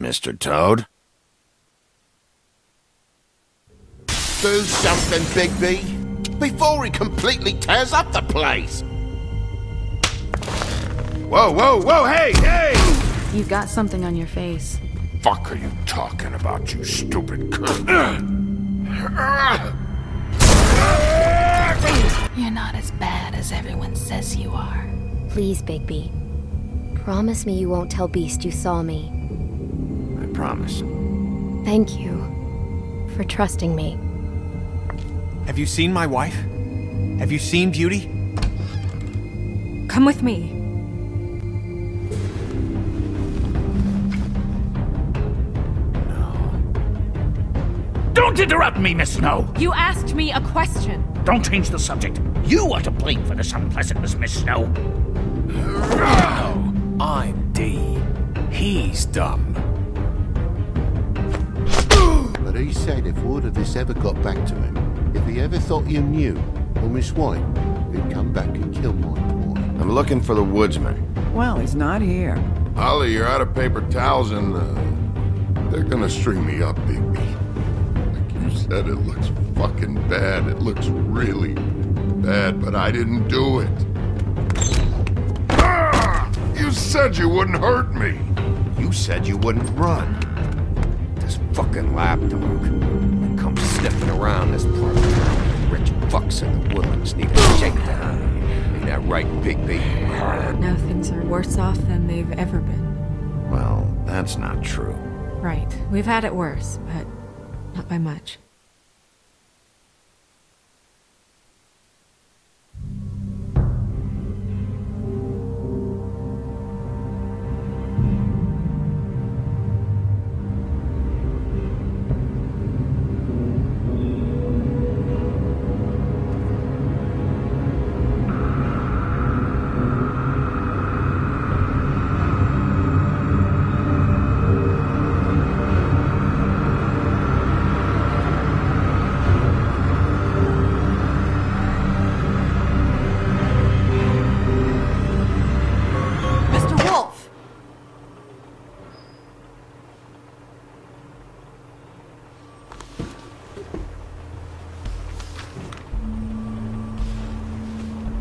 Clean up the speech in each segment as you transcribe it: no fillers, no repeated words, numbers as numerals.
Mr. Toad. Do something, Bigby, before he completely tears up the place. Whoa, whoa, whoa, hey, hey! You've got something on your face. Fuck are you talking about, you stupid cunt? You're not as bad as everyone says you are. Please, Bigby. Promise me you won't tell Beast you saw me. I promise. Thank you for trusting me. Have you seen my wife? Have you seen Beauty? Come with me. Don't interrupt me, Miss Snow! You asked me a question. Don't change the subject. You are to blame for this unpleasantness, Miss Snow. No, I'm D. He's dumb. But he said if word of this ever got back to him, if he ever thought you knew, or Miss White, he'd come back and kill my boy. I'm looking for the woodsman. Well, he's not here. Holly, you're out of paper towels and, they're gonna string me up, Bigby. Like you said, it looks fucking bad. It looks really bad, but I didn't do it. Ah! You said you wouldn't hurt me. You said you wouldn't run. This fucking lapdog. Come sniffing around this part of town. Rich fucks in the woodlands need a shakedown. Ain't that right, Bigby? Now things are worse off than they've ever been. Well, that's not true. Right. We've had it worse, but not by much.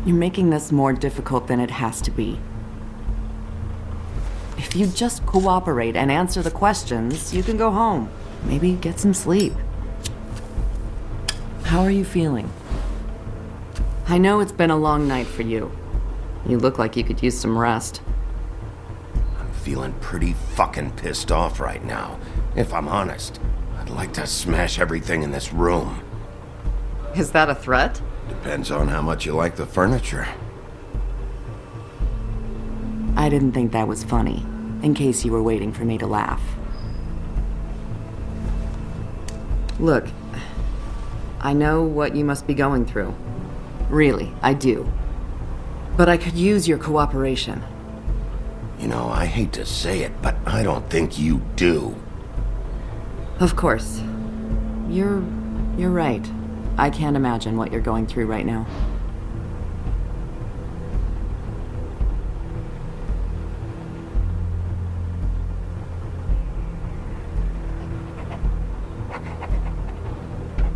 You're making this more difficult than it has to be. If you just cooperate and answer the questions, you can go home. Maybe get some sleep. How are you feeling? I know it's been a long night for you. You look like you could use some rest. I'm feeling pretty fucking pissed off right now. If I'm honest, I'd like to smash everything in this room. Is that a threat? Depends on how much you like the furniture. I didn't think that was funny, in case you were waiting for me to laugh. Look, I know what you must be going through. Really, I do. But I could use your cooperation. You know, I hate to say it, but I don't think you do. Of course. You're right. I can't imagine what you're going through right now.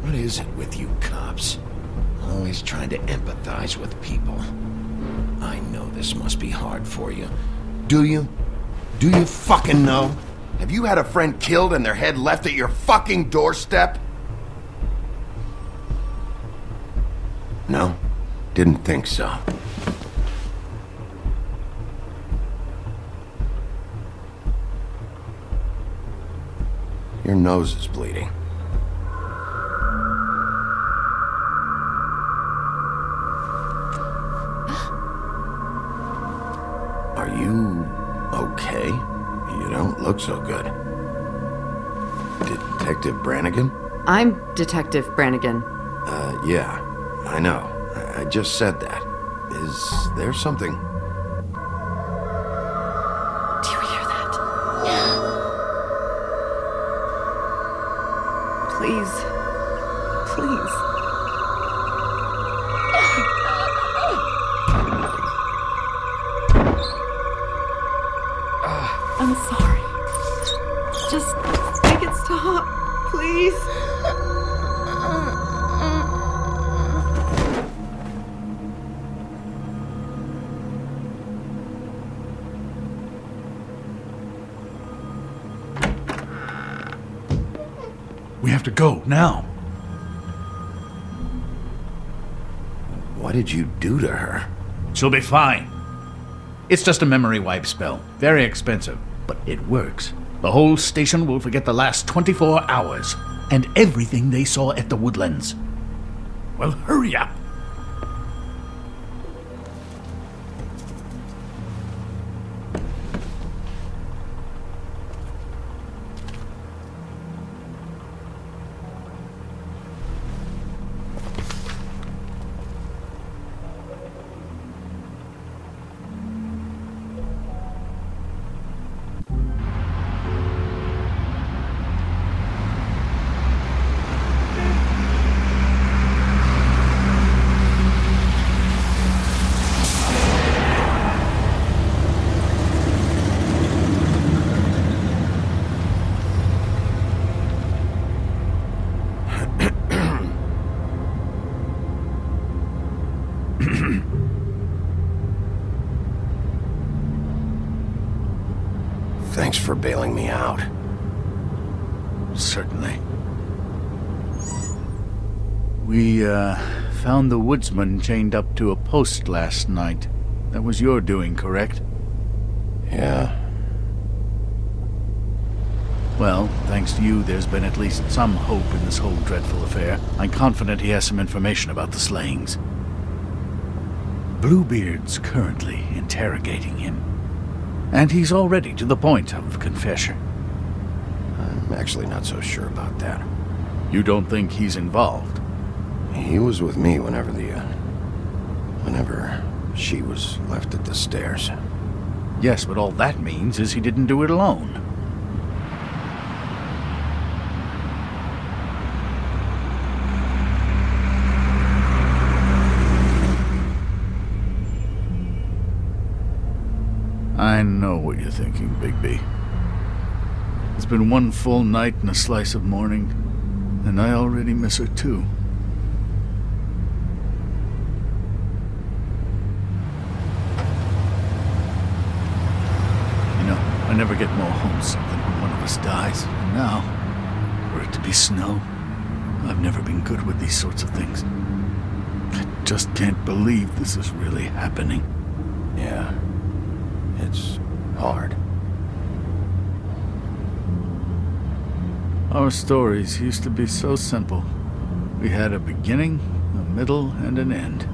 What is it with you cops? Always trying to empathize with people. I know this must be hard for you. Do you? Do you fucking know? Have you had a friend killed and their head left at your fucking doorstep? No? Didn't think so. Your nose is bleeding. Are you okay? You don't look so good. Detective Brannigan? I'm Detective Brannigan. Yeah. I know. I just said that. Is there something? Do you hear that? Please. Please. I'm sorry. Just make it stop, please. We have to go, now. What did you do to her? She'll be fine. It's just a memory wipe spell. Very expensive, but it works. The whole station will forget the last 24 hours, and everything they saw at the Woodlands. Well, hurry up. Thanks for bailing me out. Certainly. We, found the woodsman chained up to a post last night. That was your doing, correct? Yeah. Well, thanks to you, there's been at least some hope in this whole dreadful affair. I'm confident he has some information about the slayings. Bluebeard's currently interrogating him. And he's already to the point of confession. I'm actually not so sure about that. You don't think he's involved? He was with me whenever she was left at the stairs. Yes, but all that means is he didn't do it alone. I know what you're thinking, Bigby. It's been one full night and a slice of morning, and I already miss her too. You know, I never get more homesick than when one of us dies, and now, for it to be snow, I've never been good with these sorts of things. I just can't believe this is really happening. Yeah. It's hard. Our stories used to be so simple. We had a beginning, a middle, and an end.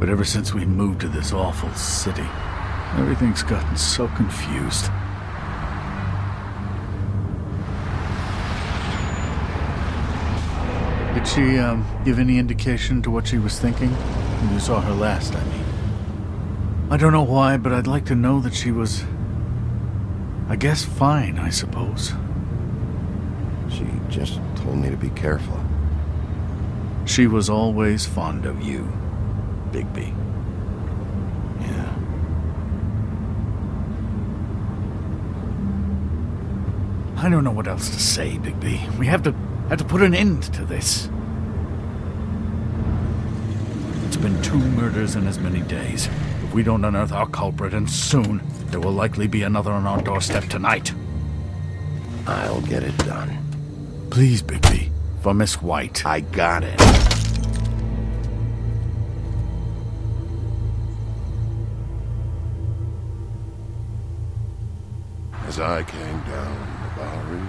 But ever since we moved to this awful city, everything's gotten so confused. Did she, give any indication to what she was thinking? When you saw her last, I mean. I don't know why, but I'd like to know that she was, I guess, fine, I suppose. She just told me to be careful. She was always fond of you, Bigby. Yeah. I don't know what else to say, Bigby. We have to put an end to this. It's been 2 murders in as many days. If we don't unearth our culprit, and soon, there will likely be another on our doorstep tonight. I'll get it done. Please, Bigby. For Miss White. I got it. As I came down the Bowery,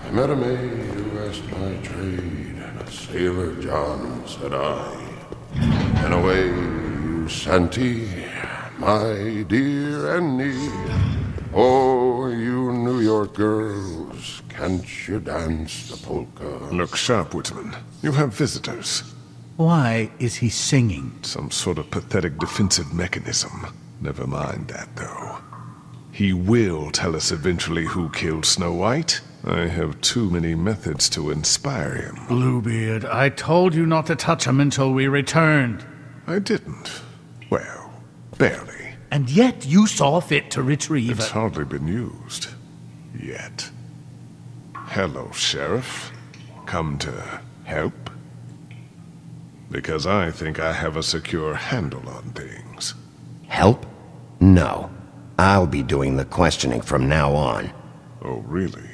I met a maid who asked my trade, and a sailor John said I. And away you Santy, my dear Annie. Oh, you New York girls, can't you dance the polka? Look sharp, Woodsman. You have visitors. Why is he singing? Some sort of pathetic defensive mechanism. Never mind that, though. He will tell us eventually who killed Snow White. I have too many methods to inspire him. Bluebeard, I told you not to touch him until we returned. I didn't. Well, barely. And yet you saw fit to retrieve It's hardly been used. Yet. Hello, Sheriff. Come to help? Because I think I have a secure handle on things. Help? No. I'll be doing the questioning from now on. Oh, really?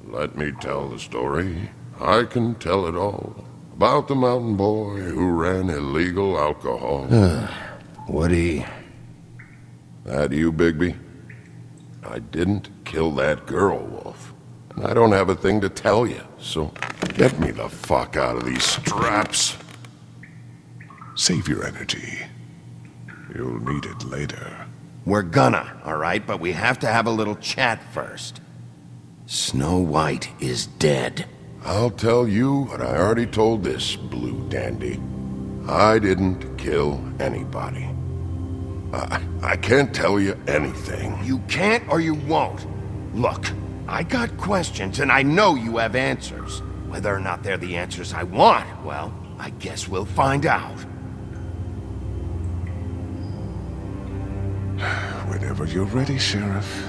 Let me tell the story. I can tell it all. About the mountain boy who ran illegal alcohol. Woody... That you, Bigby? I didn't kill that girl, Wolf. And I don't have a thing to tell you, so get me the fuck out of these straps. Save your energy. You'll need it later. We're gonna, alright? But we have to have a little chat first. Snow White is dead. I'll tell you what I already told this blue dandy. I didn't kill anybody. I can't tell you anything. You can't or you won't. Look, I got questions and I know you have answers. Whether or not they're the answers I want, well, I guess we'll find out. Whenever you're ready, Sheriff.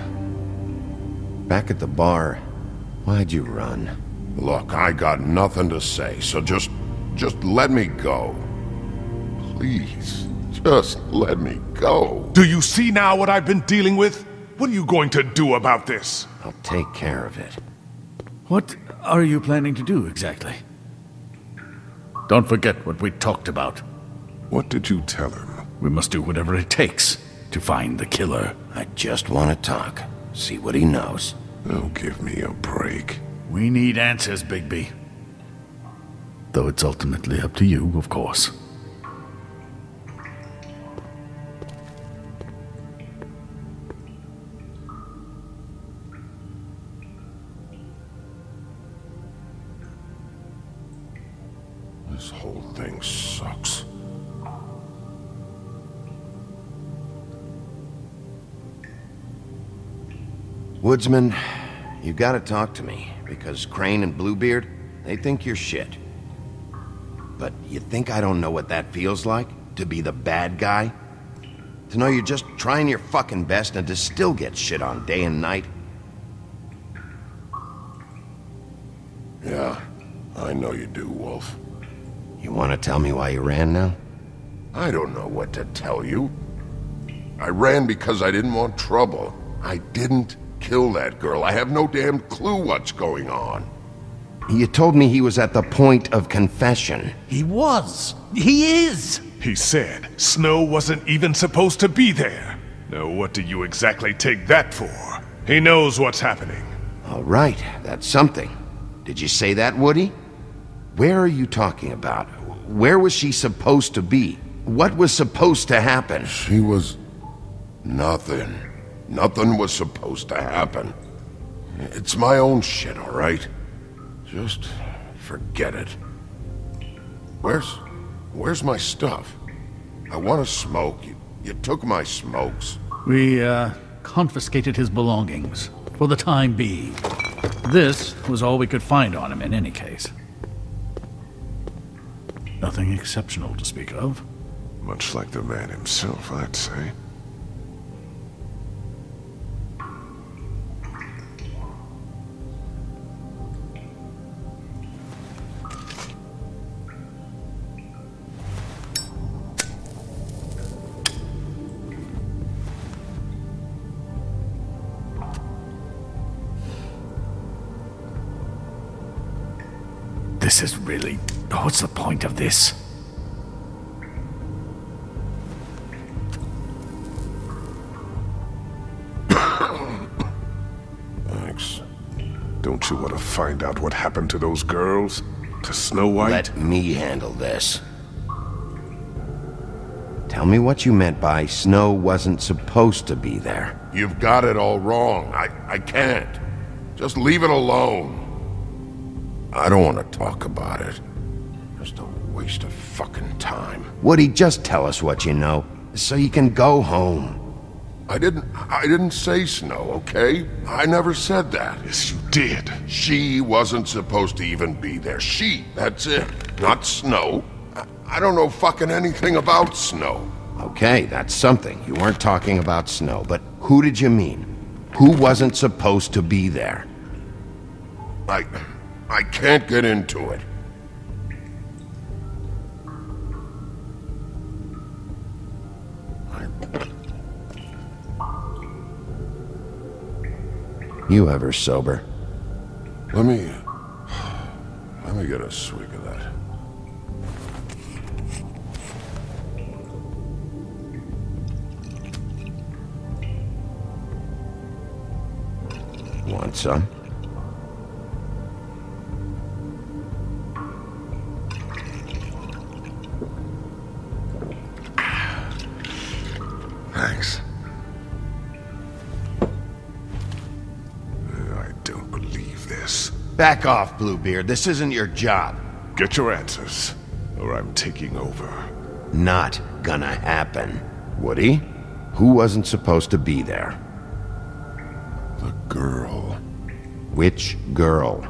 Back at the bar, why'd you run? Look, I got nothing to say, so just let me go. Please, just let me go. Do you see now what I've been dealing with? What are you going to do about this? I'll take care of it. What are you planning to do exactly? Don't forget what we talked about. What did you tell him? We must do whatever it takes to find the killer. I just want to talk. See what he knows. Oh, give me a break. We need answers, Bigby. Though it's ultimately up to you, of course. This whole thing sucks. Woodsman, you gotta talk to me, because Crane and Bluebeard, they think you're shit. But you think I don't know what that feels like? To be the bad guy? To know you're just trying your fucking best and to still get shit on day and night? Yeah, I know you do, Wolf. You wanna tell me why you ran now? I don't know what to tell you. I ran because I didn't want trouble. I didn't kill that girl. I have no damn clue what's going on. You told me he was at the point of confession. He was. He is. He said Snow wasn't even supposed to be there. Now what do you exactly take that for? He knows what's happening. All right, that's something. Did you say that, Woody? Where are you talking about? Where was she supposed to be? What was supposed to happen? She was... nothing. Nothing was supposed to happen. It's my own shit, all right? Just forget it. Where's my stuff? I want to smoke. You took my smokes. We, confiscated his belongings, for the time being. This was all we could find on him in any case. Nothing exceptional to speak of. Much like the man himself, I'd say. This is really... what's the point of this? Thanks. Don't you want to find out what happened to those girls? To Snow White? Let me handle this. Tell me what you meant by Snow wasn't supposed to be there. You've got it all wrong. I can't. Just leave it alone. I don't want to talk about it. Just a waste of fucking time. Woody, just tell us what you know, so you can go home. I didn't say Snow, okay? I never said that. Yes, you did. She wasn't supposed to even be there. She, that's it. Not Snow. I don't know fucking anything about Snow. Okay, that's something. You weren't talking about Snow, but who did you mean? Who wasn't supposed to be there? I can't get into it. You ever sober? Let me get a swig of that. Want some? Thanks. I don't believe this. Back off, Bluebeard. This isn't your job. Get your answers, or I'm taking over. Not gonna happen. Woody? Who wasn't supposed to be there? The girl. Which girl?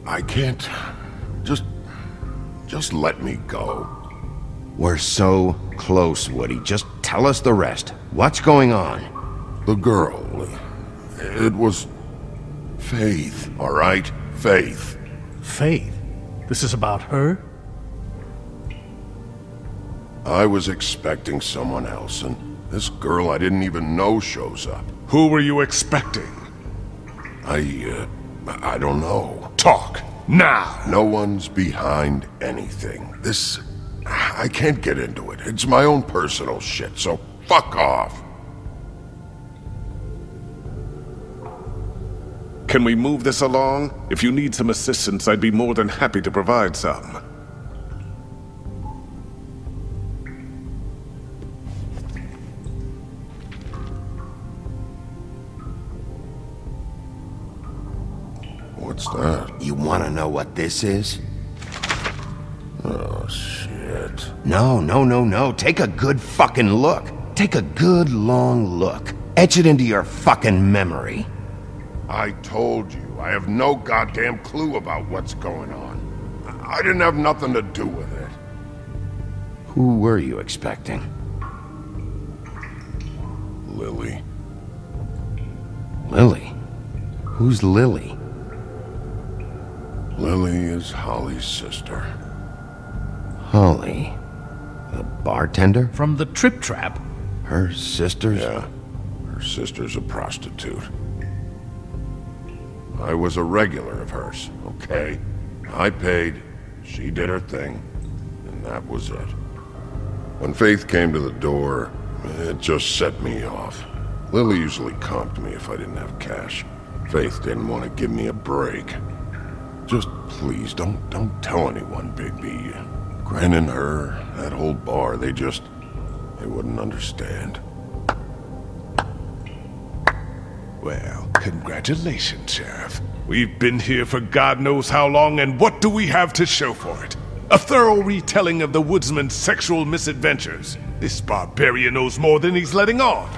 I can't... Just let me go. We're so close, Woody. Just tell us the rest. What's going on? The girl. It was... Faith, all right? Faith. Faith? This is about her? I was expecting someone else, and this girl I didn't even know shows up. Who were you expecting? I don't know. Talk, now! No one's behind anything. This... I can't get into it. It's my own personal shit, so fuck off. Can we move this along? If you need some assistance, I'd be more than happy to provide some. What's that? You want to know what this is? Oh, shit. No. Take a good fucking look. Take a good long look. Etch it into your fucking memory. I told you, I have no goddamn clue about what's going on. I didn't have nothing to do with it. Who were you expecting? Lily. Lily? Who's Lily? Lily is Holly's sister. Holly? The bartender? From the Trip Trap? Her sister's? Yeah. Her sister's a prostitute. I was a regular of hers, okay? I paid, she did her thing, and that was it. When Faith came to the door, it just set me off. Lily usually comped me if I didn't have cash. Faith didn't want to give me a break. Just please, don't tell anyone, Bigby. Gren and her, that whole bar, they wouldn't understand. Well, congratulations, Sheriff. We've been here for God knows how long, and what do we have to show for it? A thorough retelling of the woodsman's sexual misadventures. This barbarian knows more than he's letting on.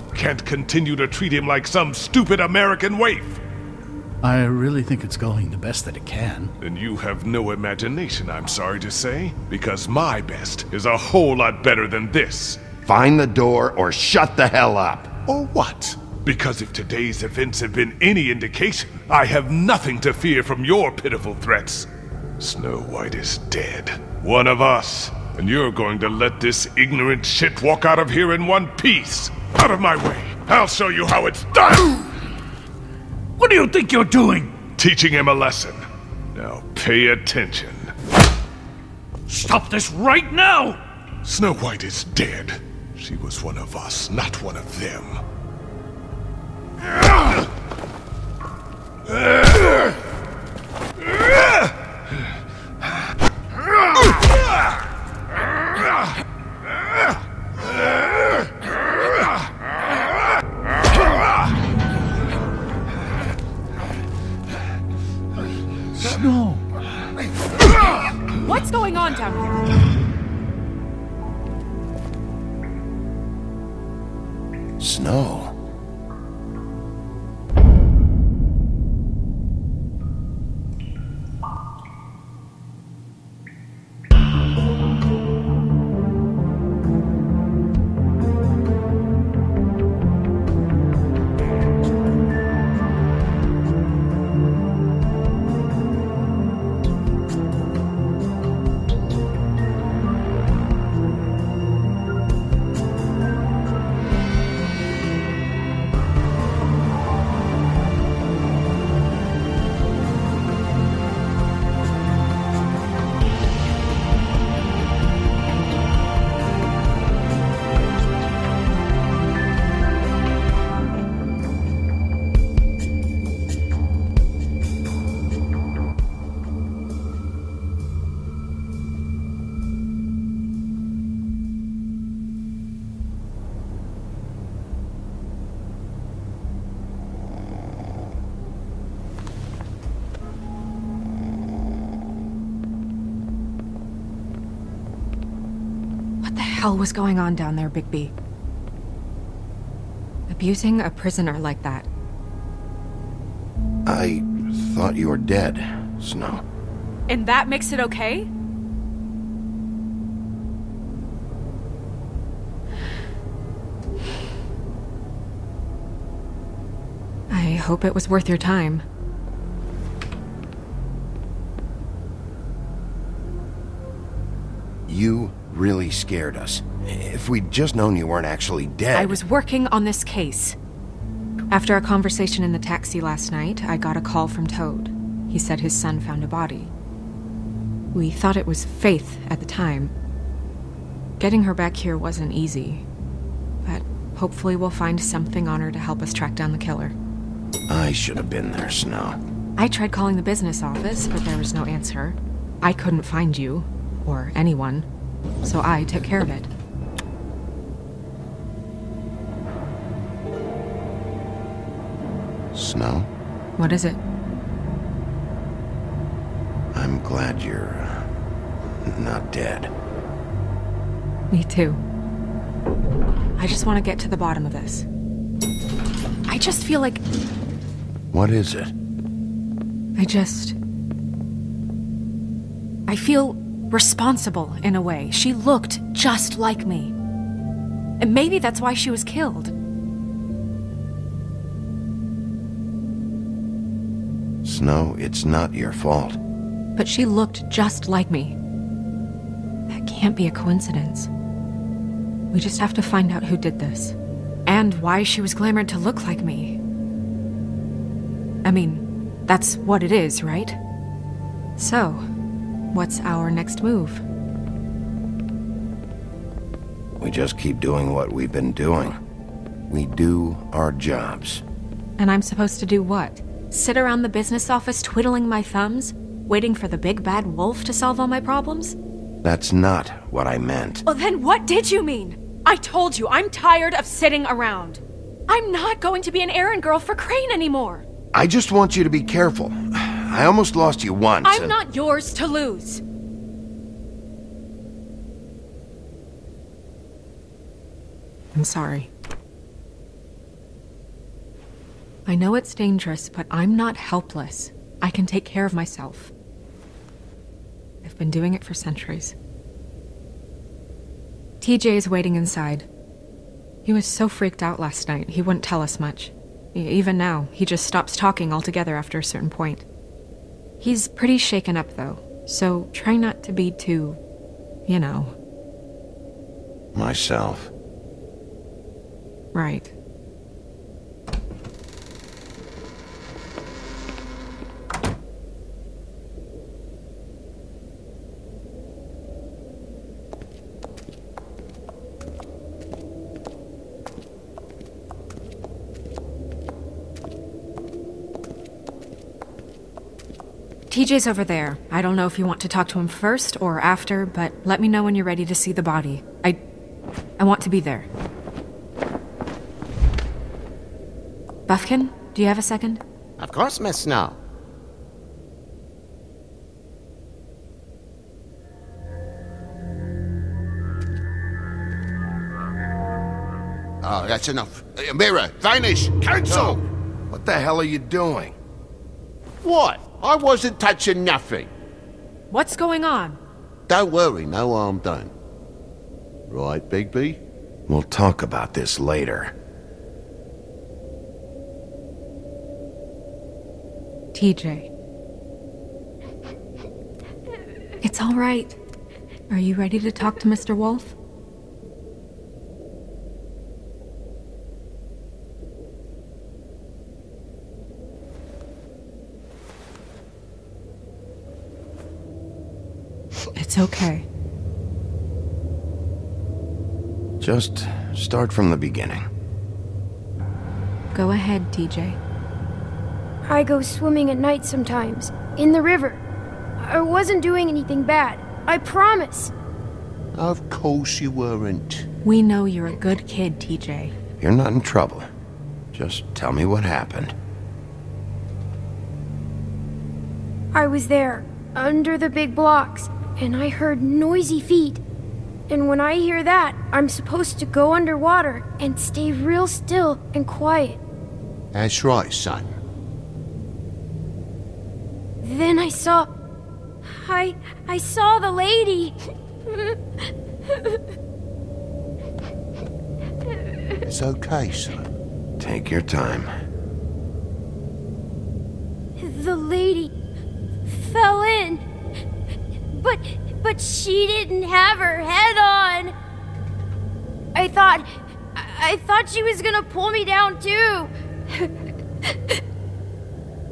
You can't continue to treat him like some stupid American waif. I really think it's going the best that it can. Then you have no imagination, I'm sorry to say, because my best is a whole lot better than this. Find the door or shut the hell up. Or what? Because if today's events have been any indication, I have nothing to fear from your pitiful threats. Snow White is dead. One of us. And you're going to let this ignorant shit walk out of here in one piece. Out of my way. I'll show you how it's done. What do you think you're doing? Teaching him a lesson. Now pay attention. Stop this right now! Snow White is dead. She was one of us, not one of them. Snow! What's going on down here? Snow. hell was going on down there, Bigby? Abusing a prisoner like that. I thought you were dead, Snow. And that makes it okay? I hope it was worth your time. You really scared us. If we'd just known you weren't actually dead... I was working on this case. After our conversation in the taxi last night, I got a call from Toad. He said his son found a body. We thought it was Faith at the time. Getting her back here wasn't easy. But hopefully we'll find something on her to help us track down the killer. I should have been there, Snow. I tried calling the business office, but there was no answer. I couldn't find you, or anyone, so I took care of it. Snow? What is it? I'm glad you're... not dead. Me too. I just want to get to the bottom of this. I just feel like... What is it? I feel responsible in a way. She looked just like me. And maybe that's why she was killed. Snow, it's not your fault. But she looked just like me. That can't be a coincidence. We just have to find out who did this. And why she was glamored to look like me. I mean, that's what it is, right? So, what's our next move? We just keep doing what we've been doing. We do our jobs. And I'm supposed to do what? Sit around the business office twiddling my thumbs, waiting for the big bad wolf to solve all my problems? That's not what I meant. Well, then what did you mean? I told you, I'm tired of sitting around. I'm not going to be an errand girl for Crane anymore. I just want you to be careful. I almost lost you once. I'm not yours to lose. I'm sorry. I know it's dangerous, but I'm not helpless. I can take care of myself. I've been doing it for centuries. TJ is waiting inside. He was so freaked out last night, he wouldn't tell us much. Even now, he just stops talking altogether after a certain point. He's pretty shaken up, though, so try not to be too, you know. Myself. Right. TJ's over there. I don't know if you want to talk to him first or after, but let me know when you're ready to see the body. I want to be there. Buffkin, do you have a second? Of course, Miss Snow. Oh, that's enough. Mirror, vanish, cancel! What the hell are you doing? What? I wasn't touching nothing. What's going on? Don't worry, no harm done. Right, Bigby? We'll talk about this later. TJ. It's all right. Are you ready to talk to Mr. Wolf? It's okay. Just start from the beginning. Go ahead, TJ. I go swimming at night sometimes, in the river. I wasn't doing anything bad, I promise. Of course you weren't. We know you're a good kid, TJ. You're not in trouble. Just tell me what happened. I was there, under the big blocks, and I heard noisy feet. And when I hear that, I'm supposed to go underwater and stay real still and quiet. That's right, son. Then I saw the lady. It's okay, son. Take your time. The lady fell in. But she didn't have her head on. I thought she was gonna pull me down too.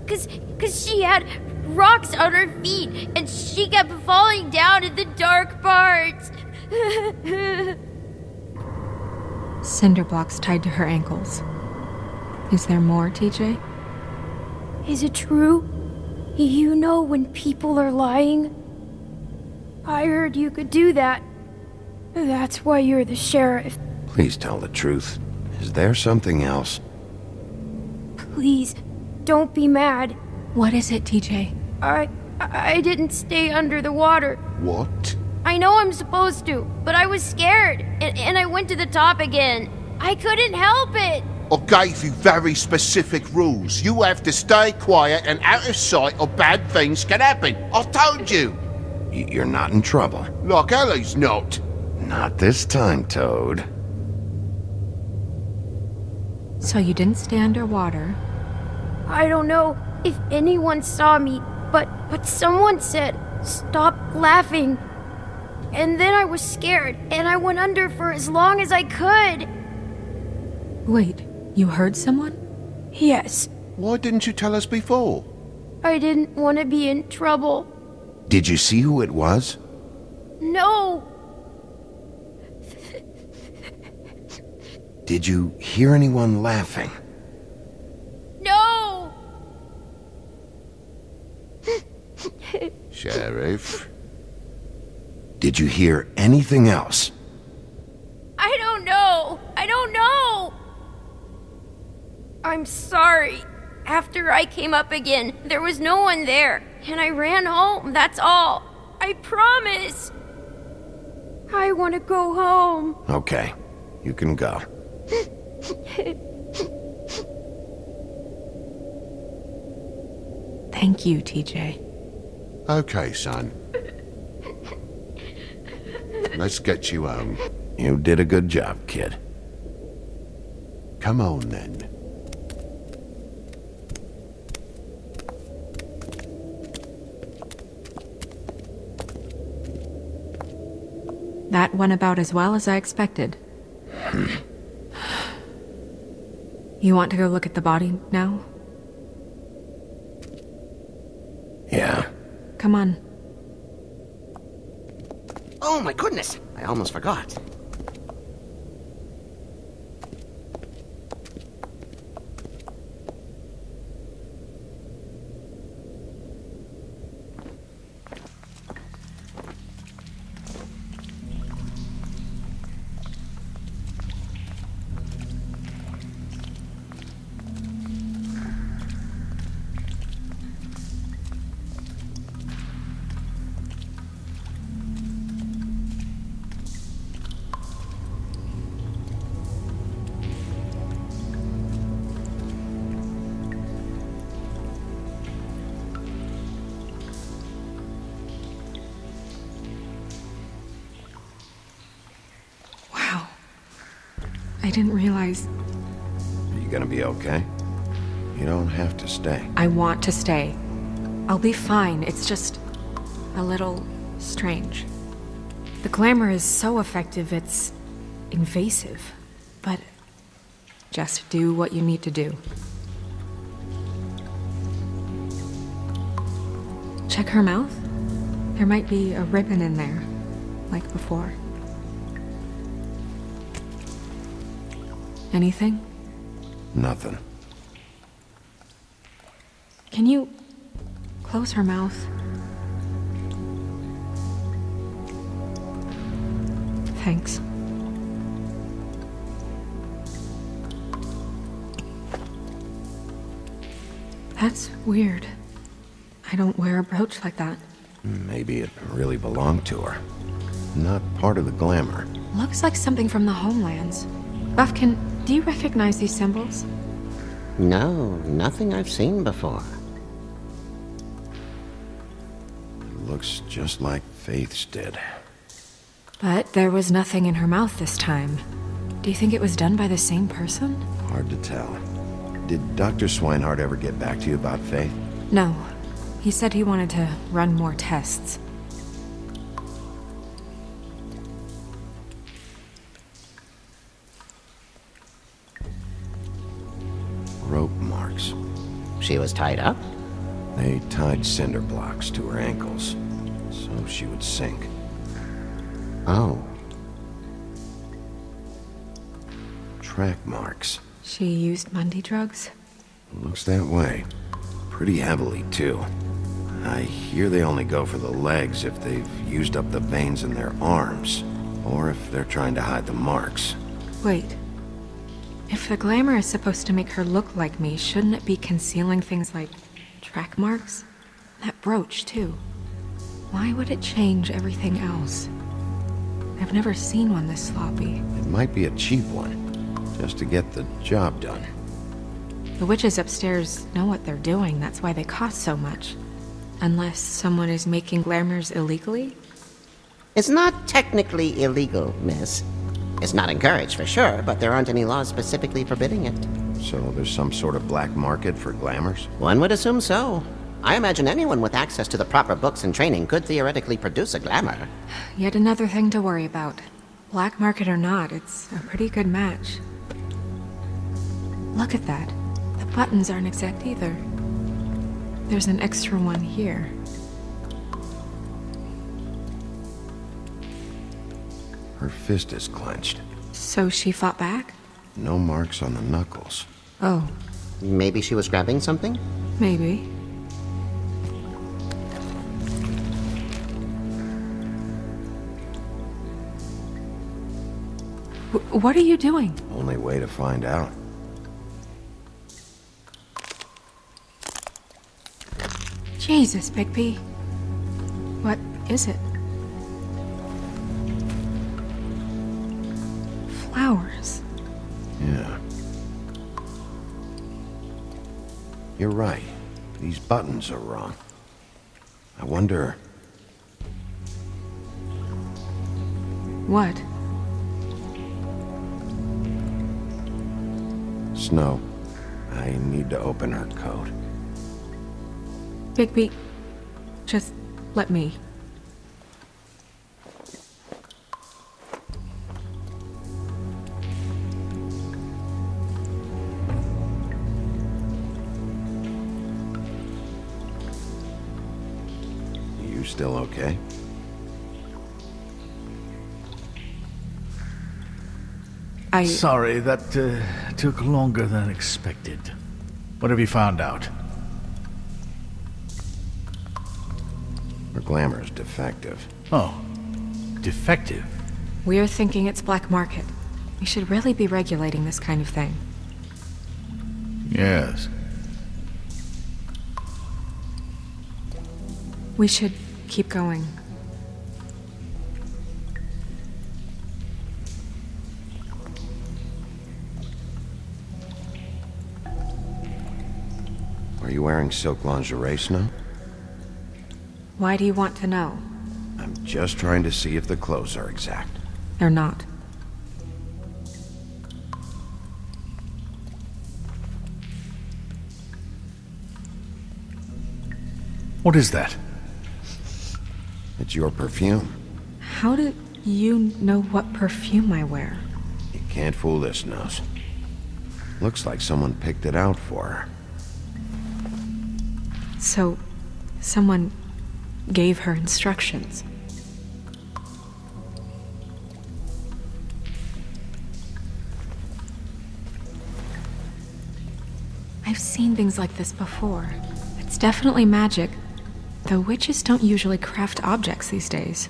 Cause she had rocks on her feet and she kept falling down in the dark parts. Cinder blocks tied to her ankles. Is there more, TJ? Is it true? You know when people are lying? I heard you could do that. That's why you're the sheriff. Please tell the truth. Is there something else? Please, don't be mad. What is it, TJ? I didn't stay under the water. What? I know I'm supposed to, but I was scared, and I went to the top again. I couldn't help it. I gave you very specific rules. You have to stay quiet and out of sight or bad things can happen. I told you. You're not in trouble. Like Ellie's not. Not this time, Toad. So you didn't stay underwater? I don't know if anyone saw me, but someone said, "Stop laughing." And then I was scared, and I went under for as long as I could. Wait, you heard someone? Yes. Why didn't you tell us before? I didn't want to be in trouble. Did you see who it was? No. Did you hear anyone laughing? No. Sheriff? Did you hear anything else? I don't know. I'm sorry. After I came up again, there was no one there, and I ran home, that's all. I promise. I want to go home. Okay, you can go. Thank you, TJ. Okay, son. Let's get you home. You did a good job, kid. Come on, then. That went about as well as I expected. You want to go look at the body now? Yeah. Come on. Oh my goodness, I almost forgot. I didn't realize... Are you gonna be okay? You don't have to stay. I want to stay. I'll be fine. It's just a little strange. The glamour is so effective, it's invasive. But just do what you need to do. Check her mouth. There might be a ribbon in there, like before. Anything? Nothing. Can you close her mouth? Thanks. That's weird. I don't wear a brooch like that. Maybe it really belonged to her. Not part of the glamour. Looks like something from the homelands. Buffkin, do you recognize these symbols? No, nothing I've seen before. Looks just like Faith's did. But there was nothing in her mouth this time. Do you think it was done by the same person? Hard to tell. Did Dr. Swinehart ever get back to you about Faith? No. He said he wanted to run more tests. Rope marks. She was tied up? They tied cinder blocks to her ankles, so she would sink. Oh. Track marks. She used Mundy drugs? Looks that way. Pretty heavily, too. I hear they only go for the legs if they've used up the veins in their arms, or if they're trying to hide the marks. Wait. If the glamour is supposed to make her look like me, shouldn't it be concealing things like track marks? That brooch, too. Why would it change everything else? I've never seen one this sloppy. It might be a cheap one, just to get the job done. The witches upstairs know what they're doing, that's why they cost so much. Unless someone is making glamours illegally? It's not technically illegal, miss. It's not encouraged for sure, but there aren't any laws specifically forbidding it. So there's some sort of black market for glamours? One would assume so. I imagine anyone with access to the proper books and training could theoretically produce a glamour. Yet another thing to worry about. Black market or not, it's a pretty good match. Look at that. The buttons aren't exact either. There's an extra one here. Her fist is clenched. So she fought back? No marks on the knuckles. Oh. Maybe she was grabbing something? Maybe. What are you doing? Only way to find out. Jesus, Bigby. What is it? Flowers. Yeah. You're right. These buttons are wrong. I wonder... What? Snow, I need to open her coat. Bigby, just let me. You still okay? Sorry, that took longer than expected. What have you found out? Her glamour is defective. Oh, defective? We're thinking it's black market. We should really be regulating this kind of thing. Yes. We should keep going. Are you wearing silk lingerie, Snow? Why do you want to know? I'm just trying to see if the clothes are exact. They're not. What is that? It's your perfume. How do you know what perfume I wear? You can't fool this nose. Looks like someone picked it out for her. So, someone gave her instructions. I've seen things like this before. It's definitely magic, though witches don't usually craft objects these days.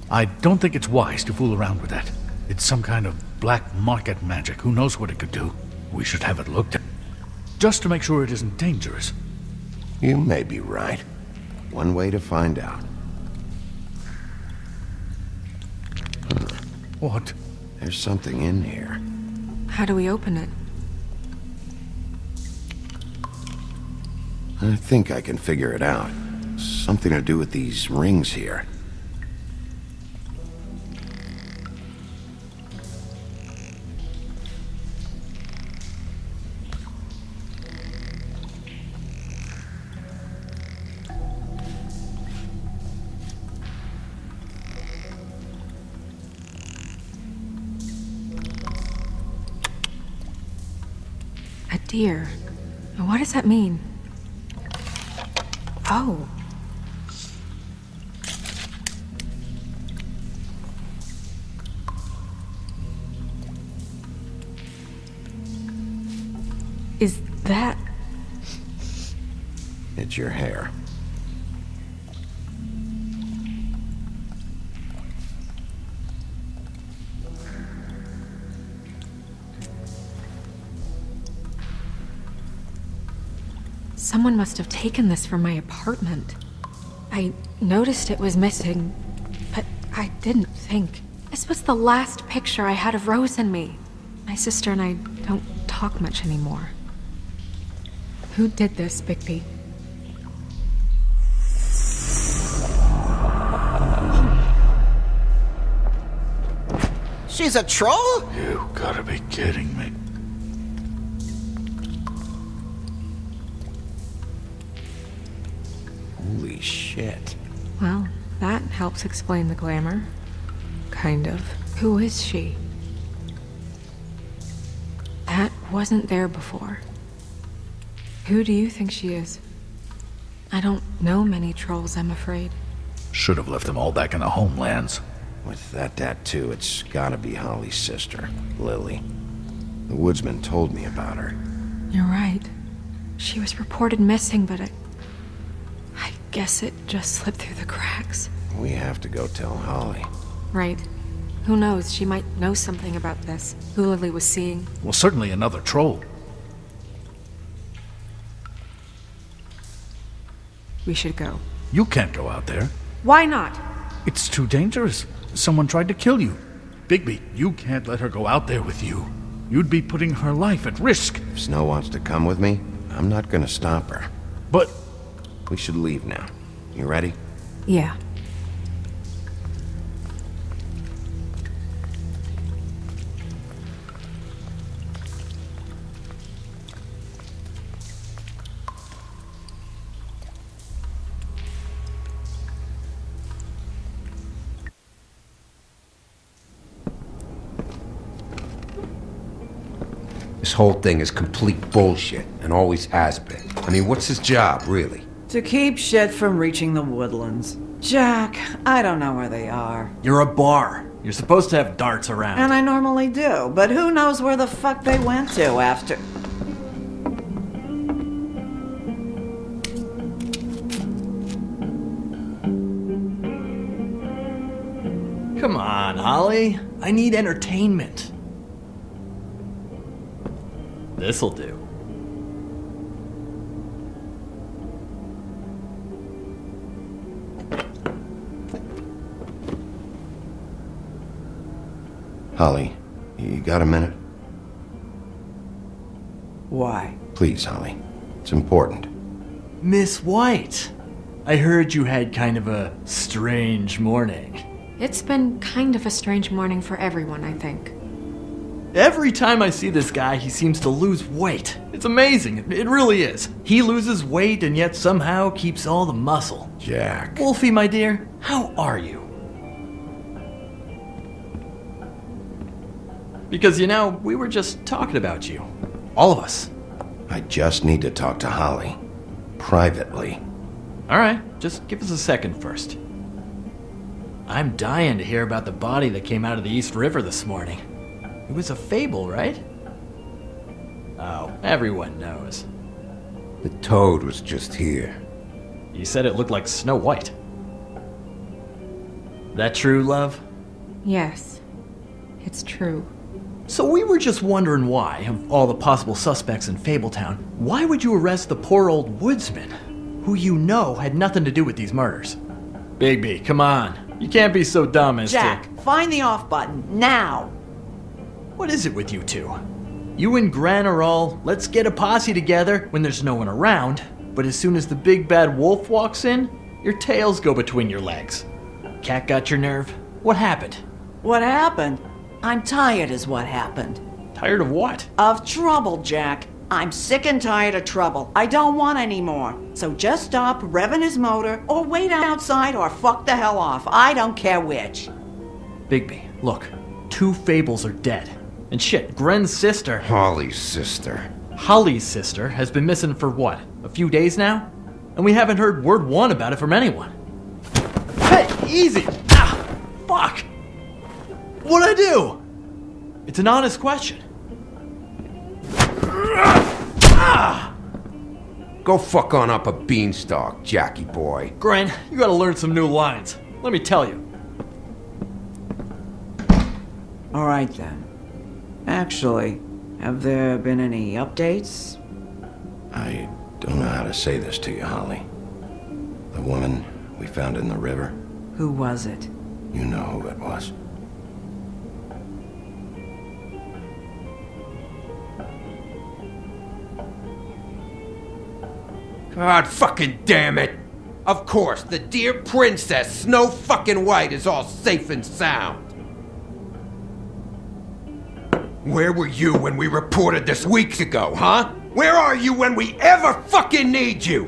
I don't think it's wise to fool around with that. It's some kind of black market magic. Who knows what it could do? We should have it looked at. Just to make sure it isn't dangerous. You may be right. One way to find out. What? There's something in here. How do we open it? I think I can figure it out. Something to do with these rings here. A deer. What does that mean? Oh. Is that... It's your hair. Someone must have taken this from my apartment. I noticed it was missing, but I didn't think. This was the last picture I had of Rose and me. My sister and I don't talk much anymore. Who did this, Bigby? She's a troll? You gotta be kidding me. Holy shit. Well, that helps explain the glamour. Kind of. Who is she? That wasn't there before. Who do you think she is? I don't know many trolls, I'm afraid. Should have left them all back in the homelands. With that tattoo, it's gotta be Holly's sister, Lily. The woodsman told me about her. You're right. She was reported missing, but I guess it just slipped through the cracks. We have to go tell Holly. Right. Who knows, she might know something about this. Who Lily was seeing. Well, certainly another troll. We should go. You can't go out there. Why not? It's too dangerous. Someone tried to kill you. Bigby, you can't let her go out there with you. You'd be putting her life at risk. If Snow wants to come with me, I'm not gonna stop her. But... we should leave now. You ready? Yeah. This whole thing is complete bullshit, and always has been. I mean, what's his job, really? To keep shit from reaching the woodlands. Jack, I don't know where they are. You're a bar. You're supposed to have darts around. And I normally do, but who knows where the fuck they went to after... Come on, Holly. I need entertainment. This'll do. Holly, you got a minute? Why? Please, Holly. It's important. Miss White, I heard you had kind of a strange morning. It's been kind of a strange morning for everyone, I think. Every time I see this guy, he seems to lose weight. It's amazing. It really is. He loses weight and yet somehow keeps all the muscle. Jack. Wolfie, my dear, how are you? Because, you know, we were just talking about you. All of us. I just need to talk to Holly. Privately. All right, just give us a second first. I'm dying to hear about the body that came out of the East River this morning. It was a fable, right? Oh, everyone knows. The toad was just here. You said it looked like Snow White. That true, love? Yes, it's true. So we were just wondering why, of all the possible suspects in Fabletown, why would you arrest the poor old woodsman, who you know had nothing to do with these murders? Bigby, come on. You can't be so dumb as Jack, find the off button, now! What is it with you two? You and Gran are all, let's get a posse together when there's no one around, but as soon as the big bad wolf walks in, your tails go between your legs. Cat got your nerve? What happened? What happened? I'm tired is what happened. Tired of what? Of trouble, Jack. I'm sick and tired of trouble. I don't want any more. So just stop revving his motor, or wait outside, or fuck the hell off. I don't care which. Bigby, look. 2 Fables are dead. And shit, Gren's sister... Holly's sister. Holly's sister has been missing for what? A few days now? And we haven't heard word one about it from anyone. Hey, easy! Ah, fuck! What'd I do? It's an honest question. Go fuck on up a beanstalk, Jackie boy. Gren, you gotta learn some new lines. Let me tell you. All right then. Actually, have there been any updates? I don't know how to say this to you, Holly. The woman we found in the river. Who was it? You know who it was. God fucking damn it! Of course, the dear princess, Snow fucking White, is all safe and sound. Where were you when we reported this weeks ago, huh? Where are you when we ever fucking need you?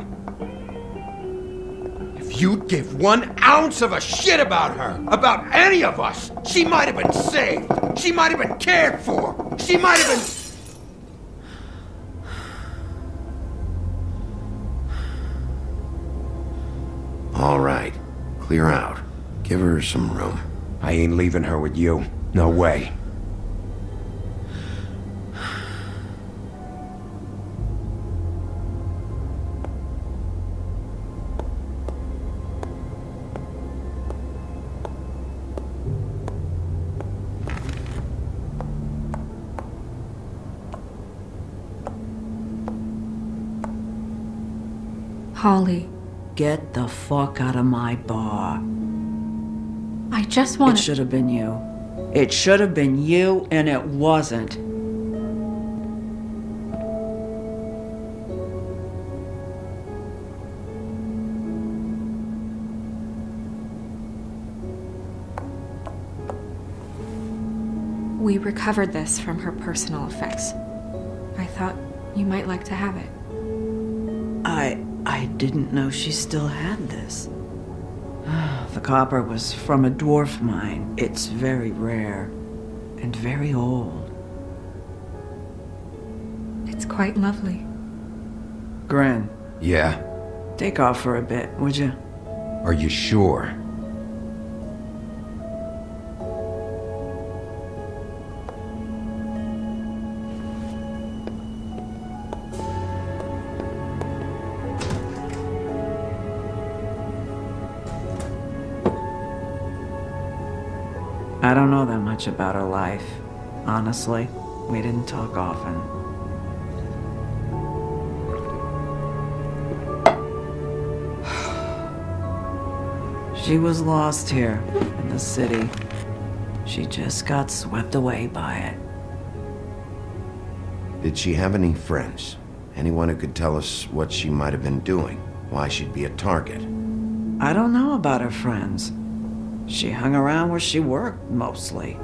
If you'd give 1 ounce of a shit about her, about any of us, she might have been saved. She might have been cared for. She might have been... All right. Clear out. Give her some room. I ain't leaving her with you. No way. Holly. Get the fuck out of my bar. I just want It should have been you. It should have been you, and it wasn't. We recovered this from her personal effects. I thought you might like to have it. I didn't know she still had this. The copper was from a dwarf mine. It's very rare and very old. It's quite lovely. Gren. Yeah? Take off for a bit, would you? Are you sure? I don't know that much about her life. Honestly, we didn't talk often. She was lost here in the city. She just got swept away by it. Did she have any friends? Anyone who could tell us what she might have been doing? Why she'd be a target? I don't know about her friends. She hung around where she worked, mostly.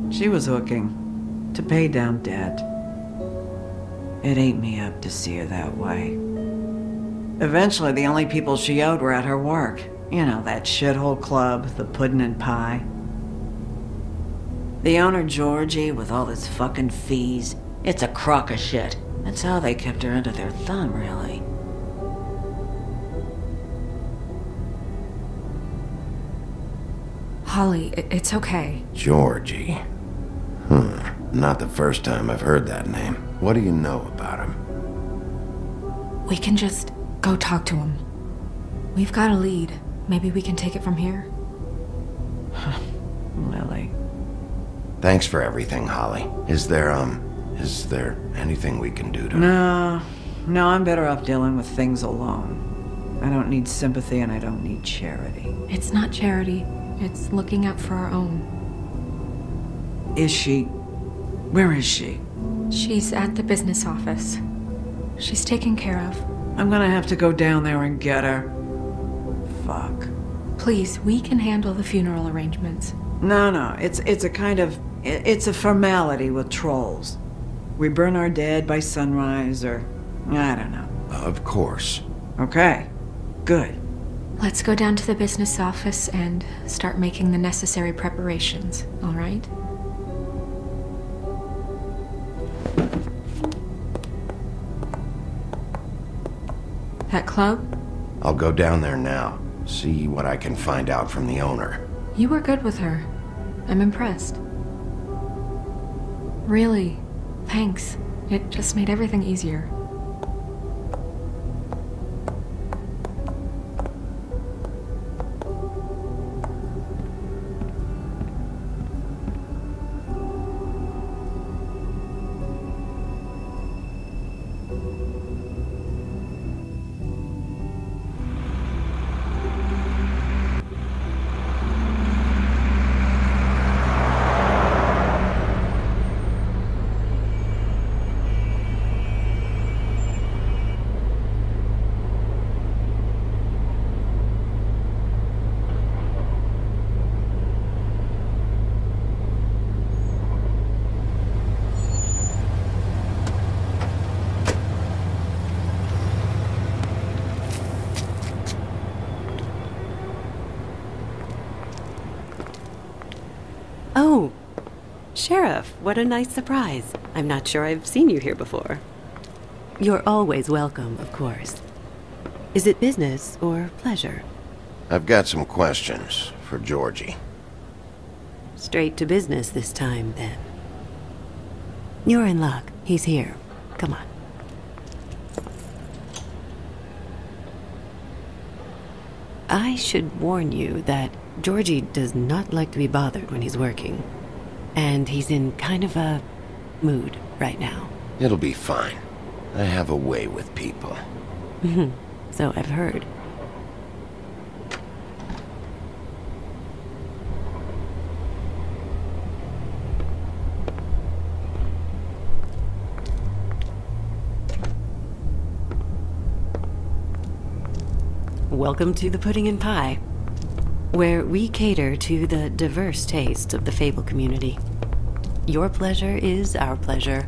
She was hooking to pay down debt. It ate me up to see her that way. Eventually, the only people she owed were at her work. You know, that shithole club, the Puddin' and Pie. The owner, Georgie, with all his fucking fees, it's a crock of shit. That's how they kept her under their thumb, really. Holly, it's okay. Georgie. Not the first time I've heard that name. What do you know about him? We can just go talk to him. We've got a lead. Maybe we can take it from here. Lily. Thanks for everything, Holly. Is there anything we can do to... No, I'm better off dealing with things alone. I don't need sympathy and I don't need charity. It's not charity. It's looking out for our own. Is she? Where is she? She's at the business office. She's taken care of. I'm gonna have to go down there and get her. Fuck. Please, we can handle the funeral arrangements. No, it's a kind of... It's a formality with trolls. We burn our dead by sunrise, or... I don't know. Of course. Okay. Good. Let's go down to the business office and start making the necessary preparations, all right? That club? I'll go down there now. See what I can find out from the owner. You were good with her. I'm impressed. Really, thanks. It just made everything easier. Oh, Sheriff, what a nice surprise. I'm not sure I've seen you here before. You're always welcome, of course. Is it business or pleasure? I've got some questions for Georgie. Straight to business this time, then. You're in luck. He's here. Come on. I should warn you that Georgie does not like to be bothered when he's working. And he's in kind of a mood right now. It'll be fine. I have a way with people. So I've heard. Welcome to the Pudding and Pie, where we cater to the diverse tastes of the Fable community. Your pleasure is our pleasure.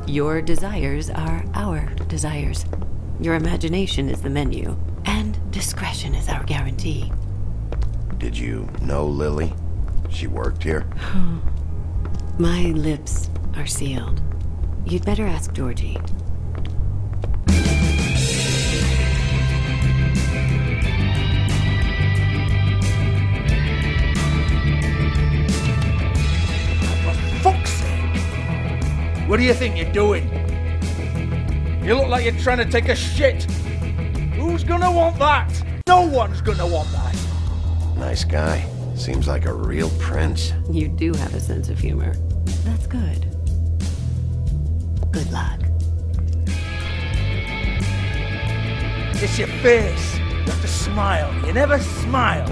Your desires are our desires. Your imagination is the menu, and discretion is our guarantee. Did you know Lily? She worked here? My lips are sealed. You'd better ask Georgie. What do you think you're doing? You look like you're trying to take a shit. Who's gonna want that? No one's gonna want that. Nice guy. Seems like a real prince. You do have a sense of humor. That's good. Good luck. It's your face. You have to smile. You never smile.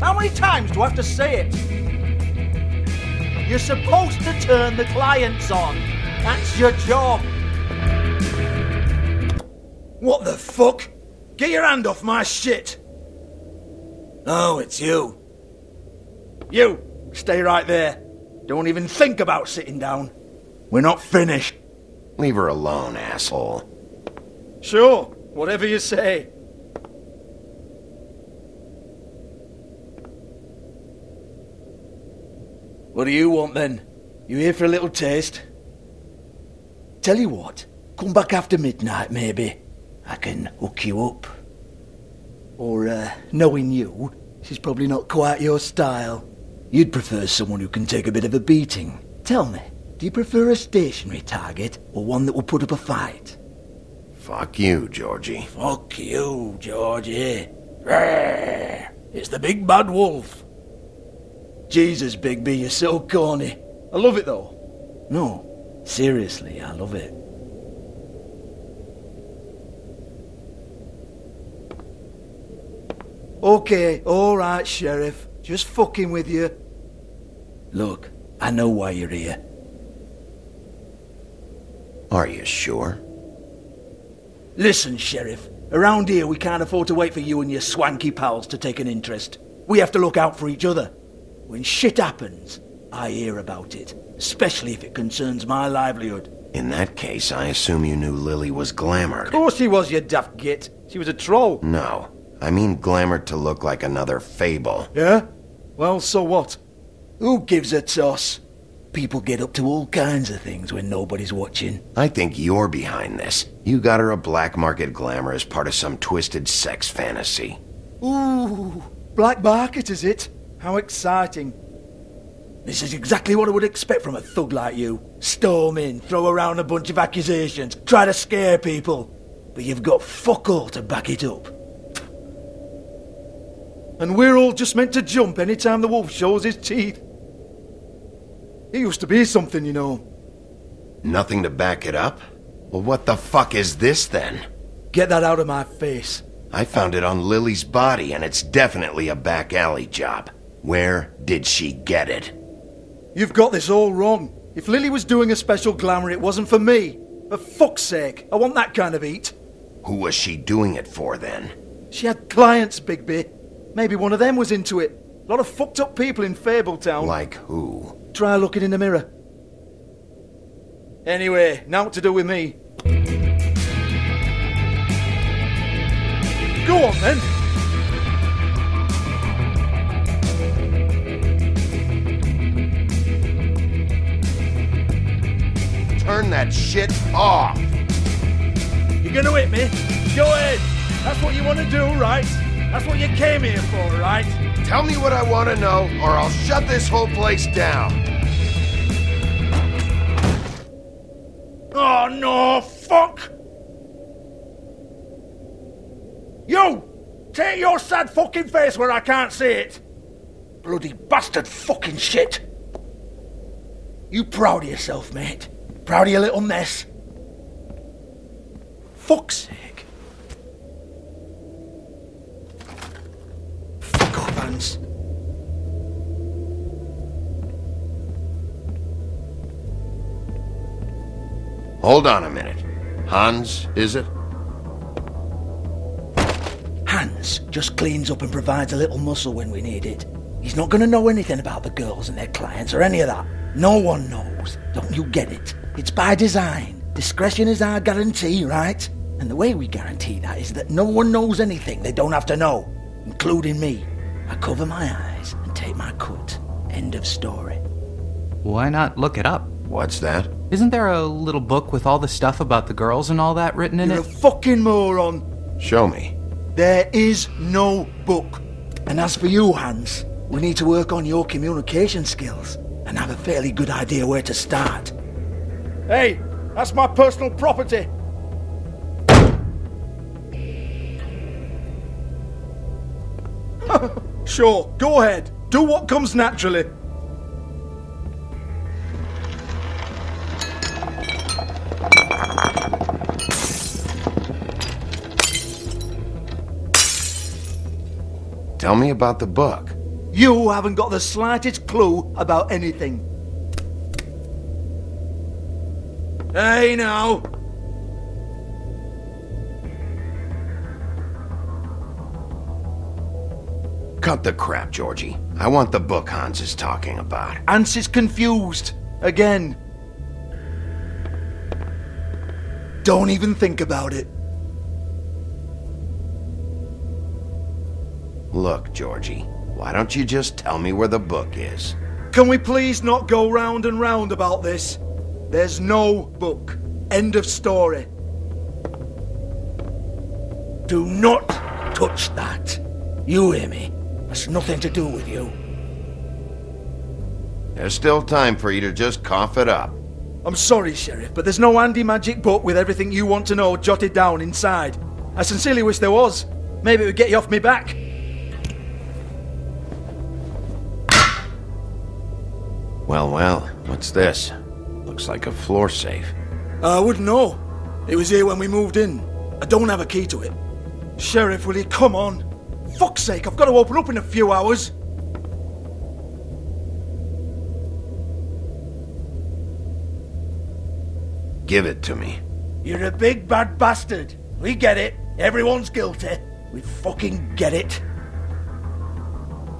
How many times do I have to say it? You're supposed to turn the clients on. That's your job. What the fuck? Get your hand off my shit. Oh, it's you. You, stay right there. Don't even think about sitting down. We're not finished. Leave her alone, asshole. Sure, whatever you say. What do you want then? You here for a little taste? Tell you what, come back after midnight maybe. I can hook you up. Or, knowing you, she's probably not quite your style. You'd prefer someone who can take a bit of a beating. Tell me, do you prefer a stationary target or one that will put up a fight? Fuck you, Georgie. Fuck you, Georgie. Rawr. It's the big bad wolf. Jesus, Bigby, you're so corny. I love it, though. No, seriously, I love it. Okay, alright, Sheriff. Just fucking with you. Look, I know why you're here. Are you sure? Listen, Sheriff. Around here, we can't afford to wait for you and your swanky pals to take an interest. We have to look out for each other. When shit happens, I hear about it. Especially if it concerns my livelihood. In that case, I assume you knew Lily was glamored. Of course she was, you daft git. She was a troll. No. I mean glamored to look like another Fable. Yeah? Well, so what? Who gives a toss? People get up to all kinds of things when nobody's watching. I think you're behind this. You got her a black market glamour as part of some twisted sex fantasy. Ooh, black market is it? How exciting. This is exactly what I would expect from a thug like you. Storm in, throw around a bunch of accusations, try to scare people. But you've got fuck all to back it up. And we're all just meant to jump any time the wolf shows his teeth. He used to be something, you know. Nothing to back it up? Well, what the fuck is this then? Get that out of my face. I found it on Lily's body, and it's definitely a back alley job. Where did she get it? You've got this all wrong. If Lily was doing a special glamour, it wasn't for me. For fuck's sake, I want that kind of eat. Who was she doing it for, then? She had clients, Bigby. Maybe one of them was into it. A lot of fucked up people in Fabletown. Like who? Try looking in the mirror. Anyway, now what to do with me? Go on, then. Turn that shit off! You're gonna hit me? Go ahead. That's what you want to do, right? That's what you came here for, right? Tell me what I want to know, or I'll shut this whole place down. Oh, no, fuck! You! Take your sad fucking face where I can't see it! Bloody bastard fucking shit! You proud of yourself, mate? Proud of your little mess? Fuck's sake. Fuck off, Hans. Hold on a minute. Hans, is it? Hans just cleans up and provides a little muscle when we need it. He's not going to know anything about the girls and their clients or any of that. No one knows. Don't you get it? It's by design. Discretion is our guarantee, right? And the way we guarantee that is that no one knows anything they don't have to know, including me. I cover my eyes and take my cut. End of story. Why not look it up? What's that? Isn't there a little book with all the stuff about the girls and all that written in You're it? a fucking moron. Show me. There is no book. And as for you, Hans, we need to work on your communication skills and have a fairly good idea where to start. Hey, that's my personal property. Sure, go ahead. Do what comes naturally. Tell me about the book. You haven't got the slightest clue about anything. Hey, now. Cut the crap, Georgie. I want the book Hans is talking about. Hans is confused. Again. Don't even think about it. Look, Georgie, why don't you just tell me where the book is? Can we please not go round and round about this? There's no book. End of story. Do not touch that. You hear me? That's nothing to do with you. There's still time for you to just cough it up. I'm sorry, Sheriff, but there's no handy magic book with everything you want to know jotted down inside. I sincerely wish there was. Maybe it would get you off me back. Well, what's this? Looks like a floor safe. I wouldn't know. It was here when we moved in. I don't have a key to it. Sheriff, will you come on? fuck's sake, I've got to open up in a few hours. Give it to me. You're a big bad bastard. We get it. Everyone's guilty. We fucking get it.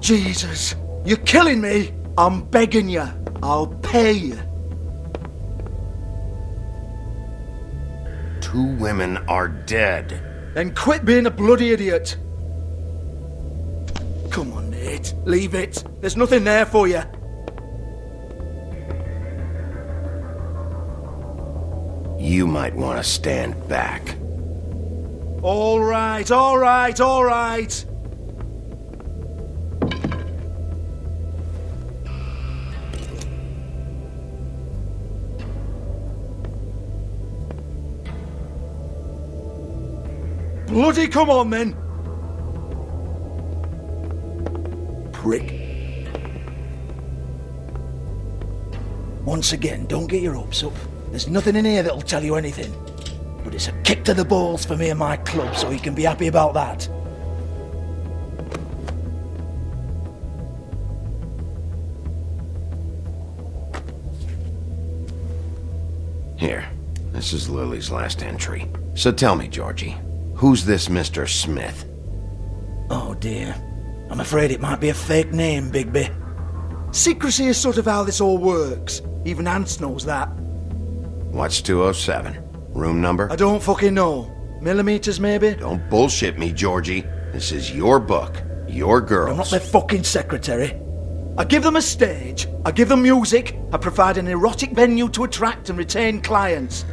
Jesus, you're killing me. I'm begging you. I'll pay you. 2 women are dead. Then quit being a bloody idiot. Come on, Nate. Leave it. There's nothing there for you. You might want to stand back. All right, all right, all right. Bloody come on, then. Prick. Once again, don't get your hopes up. There's nothing in here that'll tell you anything. But it's a kick to the balls for me and my club, so you can be happy about that. Here, this is Lily's last entry. So tell me, Georgie, who's this Mr. Smith? Oh dear. I'm afraid it might be a fake name, Bigby. Secrecy is sort of how this all works. Even Ants knows that. What's 207? Room number? I don't fucking know. Millimeters, maybe? Don't bullshit me, Georgie. This is your book. Your girls. I'm not their fucking secretary. I give them a stage. I give them music. I provide an erotic venue to attract and retain clients.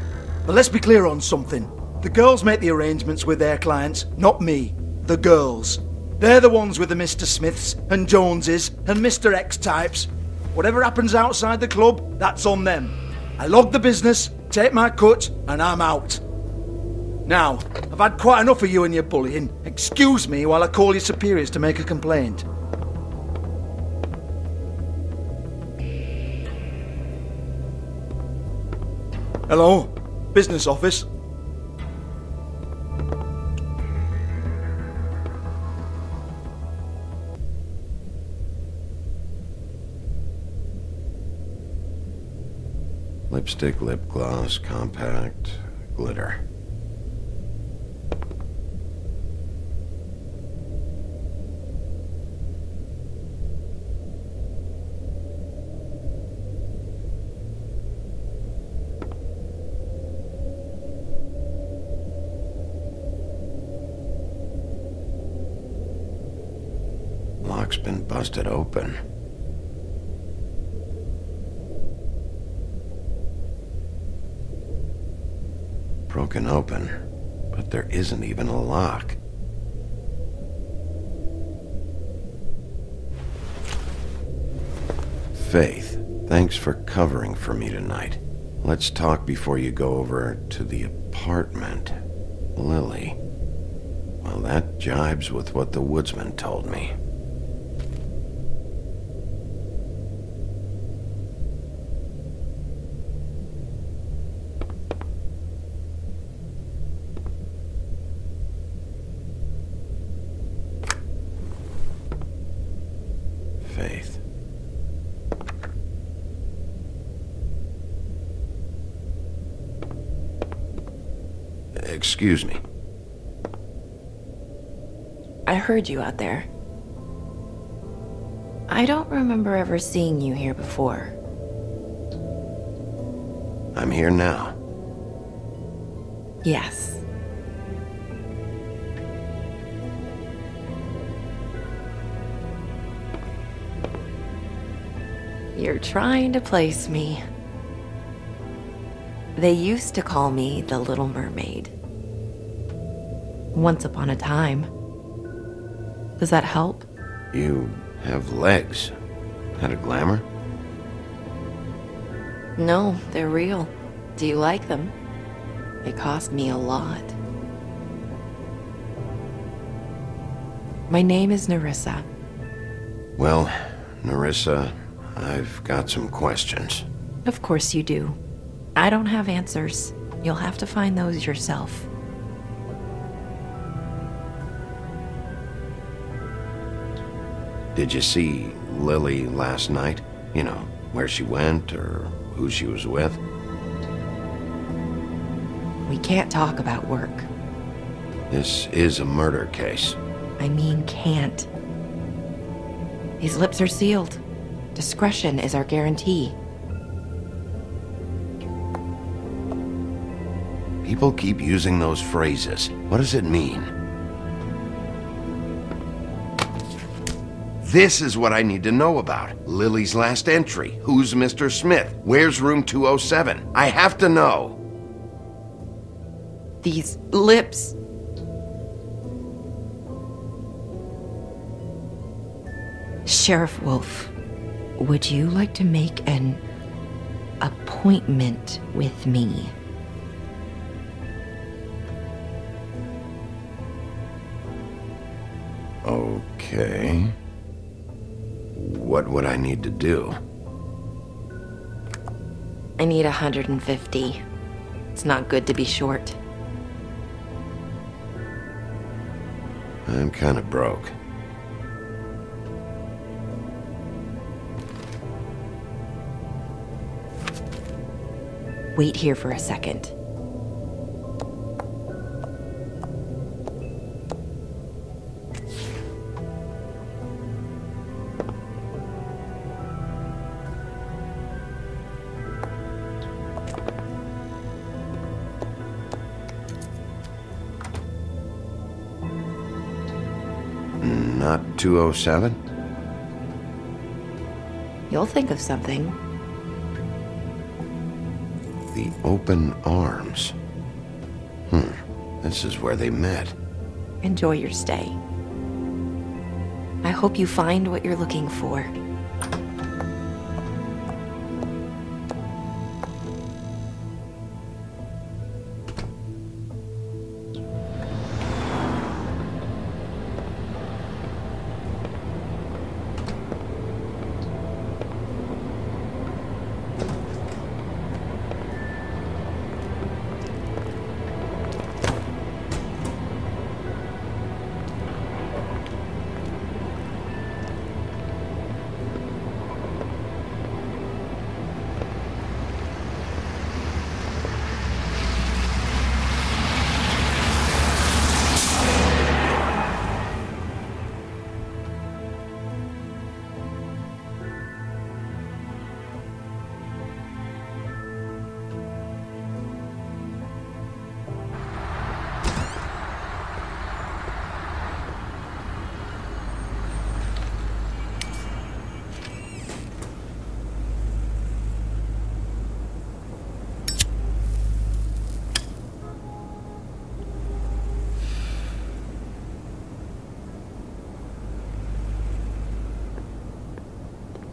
But let's be clear on something. The girls make the arrangements with their clients, not me. The girls. They're the ones with the Mr. Smiths and Joneses and Mr. X types. Whatever happens outside the club, that's on them. I log the business, take my cut, and I'm out. Now, I've had quite enough of you and your bullying. Excuse me while I call your superiors to make a complaint. Hello? Business office? Lipstick, lip gloss, compact, glitter. Lock's been busted open. Broken open, but there isn't even a lock. Faith, thanks for covering for me tonight. Let's talk before you go over to the apartment. Lily. Well, that jibes with what the woodsman told me. Faith. Excuse me. I heard you out there. I don't remember ever seeing you here before. I'm here now. Yes. You're trying to place me. They used to call me the Little Mermaid. Once upon a time. Does that help? You have legs. Had a glamour? No, they're real. Do you like them? They cost me a lot. My name is Nerissa. Well, Nerissa, I've got some questions. Of course you do. I don't have answers. You'll have to find those yourself. Did you see Lily last night? You know, where she went or who she was with? We can't talk about work. This is a murder case. I mean, can't. These lips are sealed. Discretion is our guarantee. People keep using those phrases. What does it mean? This is what I need to know about. Lily's last entry. Who's Mr. Smith? Where's room 207? I have to know. These lips. Sheriff Wolf, would you like to make an appointment with me? Okay. What would I need to do? I need 150. It's not good to be short. I'm kind of broke. Wait here for a second. Not 207? You'll think of something. The open arms. This is where they met. Enjoy your stay. I hope you find what you're looking for.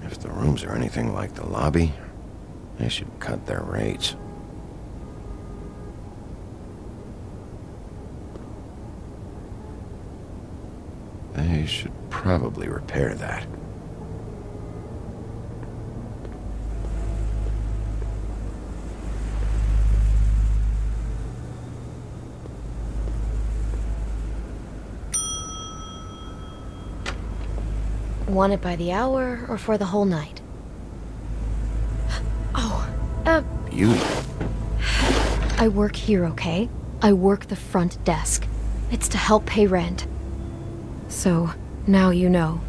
If the rooms are anything like the lobby, they should cut their rates. They should probably repair that. Want it by the hour or for the whole night? Oh, You? I work here, okay? I work the front desk. It's to help pay rent. So, now you know.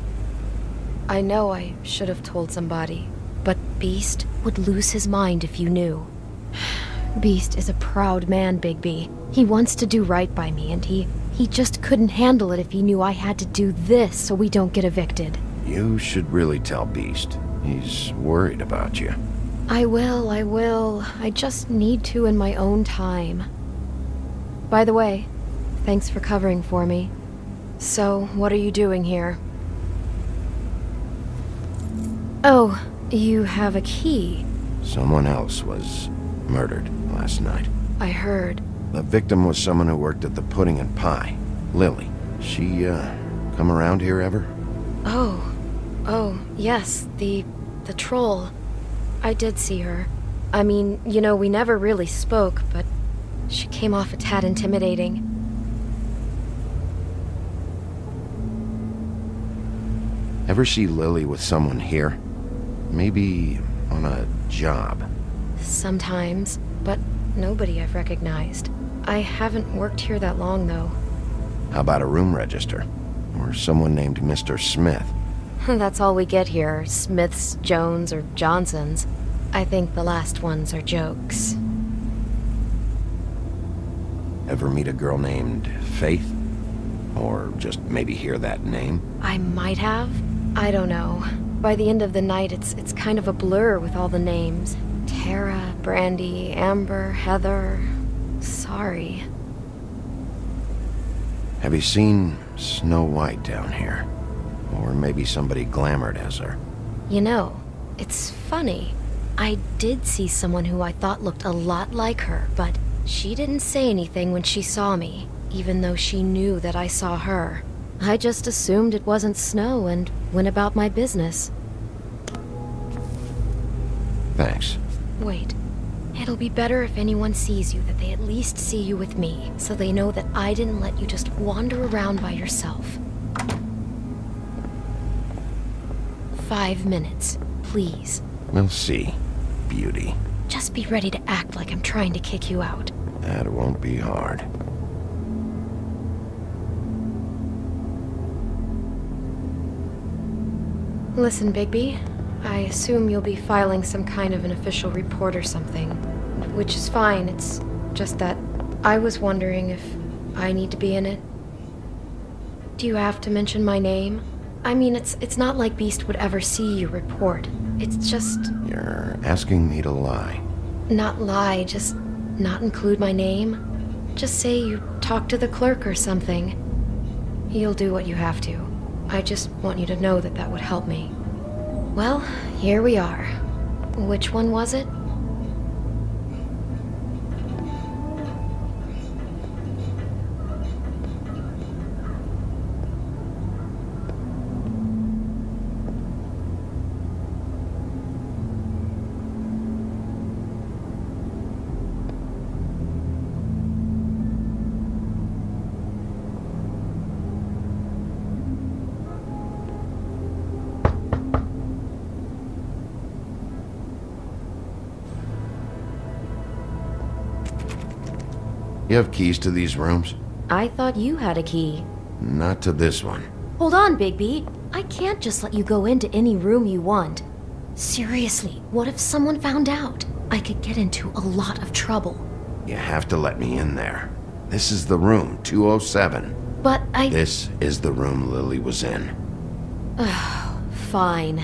I know I should have told somebody, but Beast would lose his mind if you knew. Beast is a proud man, Bigby. He wants to do right by me, and he just couldn't handle it if he knew I had to do this so we don't get evicted. You should really tell Beast. He's worried about you. I will. I just need to in my own time. By the way, thanks for covering for me. So, what are you doing here? Oh, you have a key. Someone else was murdered last night. I heard. The victim was someone who worked at the Pudding and Pie. Lily. She, come around here ever? Oh, yes, the troll. I did see her. I mean, you know, we never really spoke, but she came off a tad intimidating. Ever see Lily with someone here? Maybe on a job? Sometimes, but nobody I've recognized. I haven't worked here that long, though. How about a room register? Or someone named Mr. Smith? That's all we get here, Smiths, Jones, or Johnsons. I think the last ones are jokes. Ever meet a girl named Faith? Or just maybe hear that name? I might have. I don't know. By the end of the night, it's kind of a blur with all the names. Tara, Brandy, Amber, Heather... Sorry. Have you seen Snow White down here? Or maybe somebody glamored as her? You know, it's funny. I did see someone who I thought looked a lot like her, but she didn't say anything when she saw me, even though she knew that I saw her. I just assumed it wasn't Snow and went about my business. Thanks. Wait. It'll be better if anyone sees you that they at least see you with me, so they know that I didn't let you just wander around by yourself. 5 minutes, please. We'll see, beauty. Just be ready to act like I'm trying to kick you out. That won't be hard. Listen, Bigby. I assume you'll be filing some kind of an official report or something. Which is fine, it's just that I was wondering if I need to be in it. Do you have to mention my name? I mean, it's not like Beast would ever see your report. It's just... You're asking me to lie. Not lie, just not include my name. Just say you talked to the clerk or something. You'll do what you have to. I just want you to know that that would help me. Well, here we are. Which one was it? You have keys to these rooms? I thought you had a key. Not to this one. Hold on, Bigby. I can't just let you go into any room you want. Seriously, what if someone found out? I could get into a lot of trouble. You have to let me in there. This is the room, 207. But This is the room Lily was in. Fine.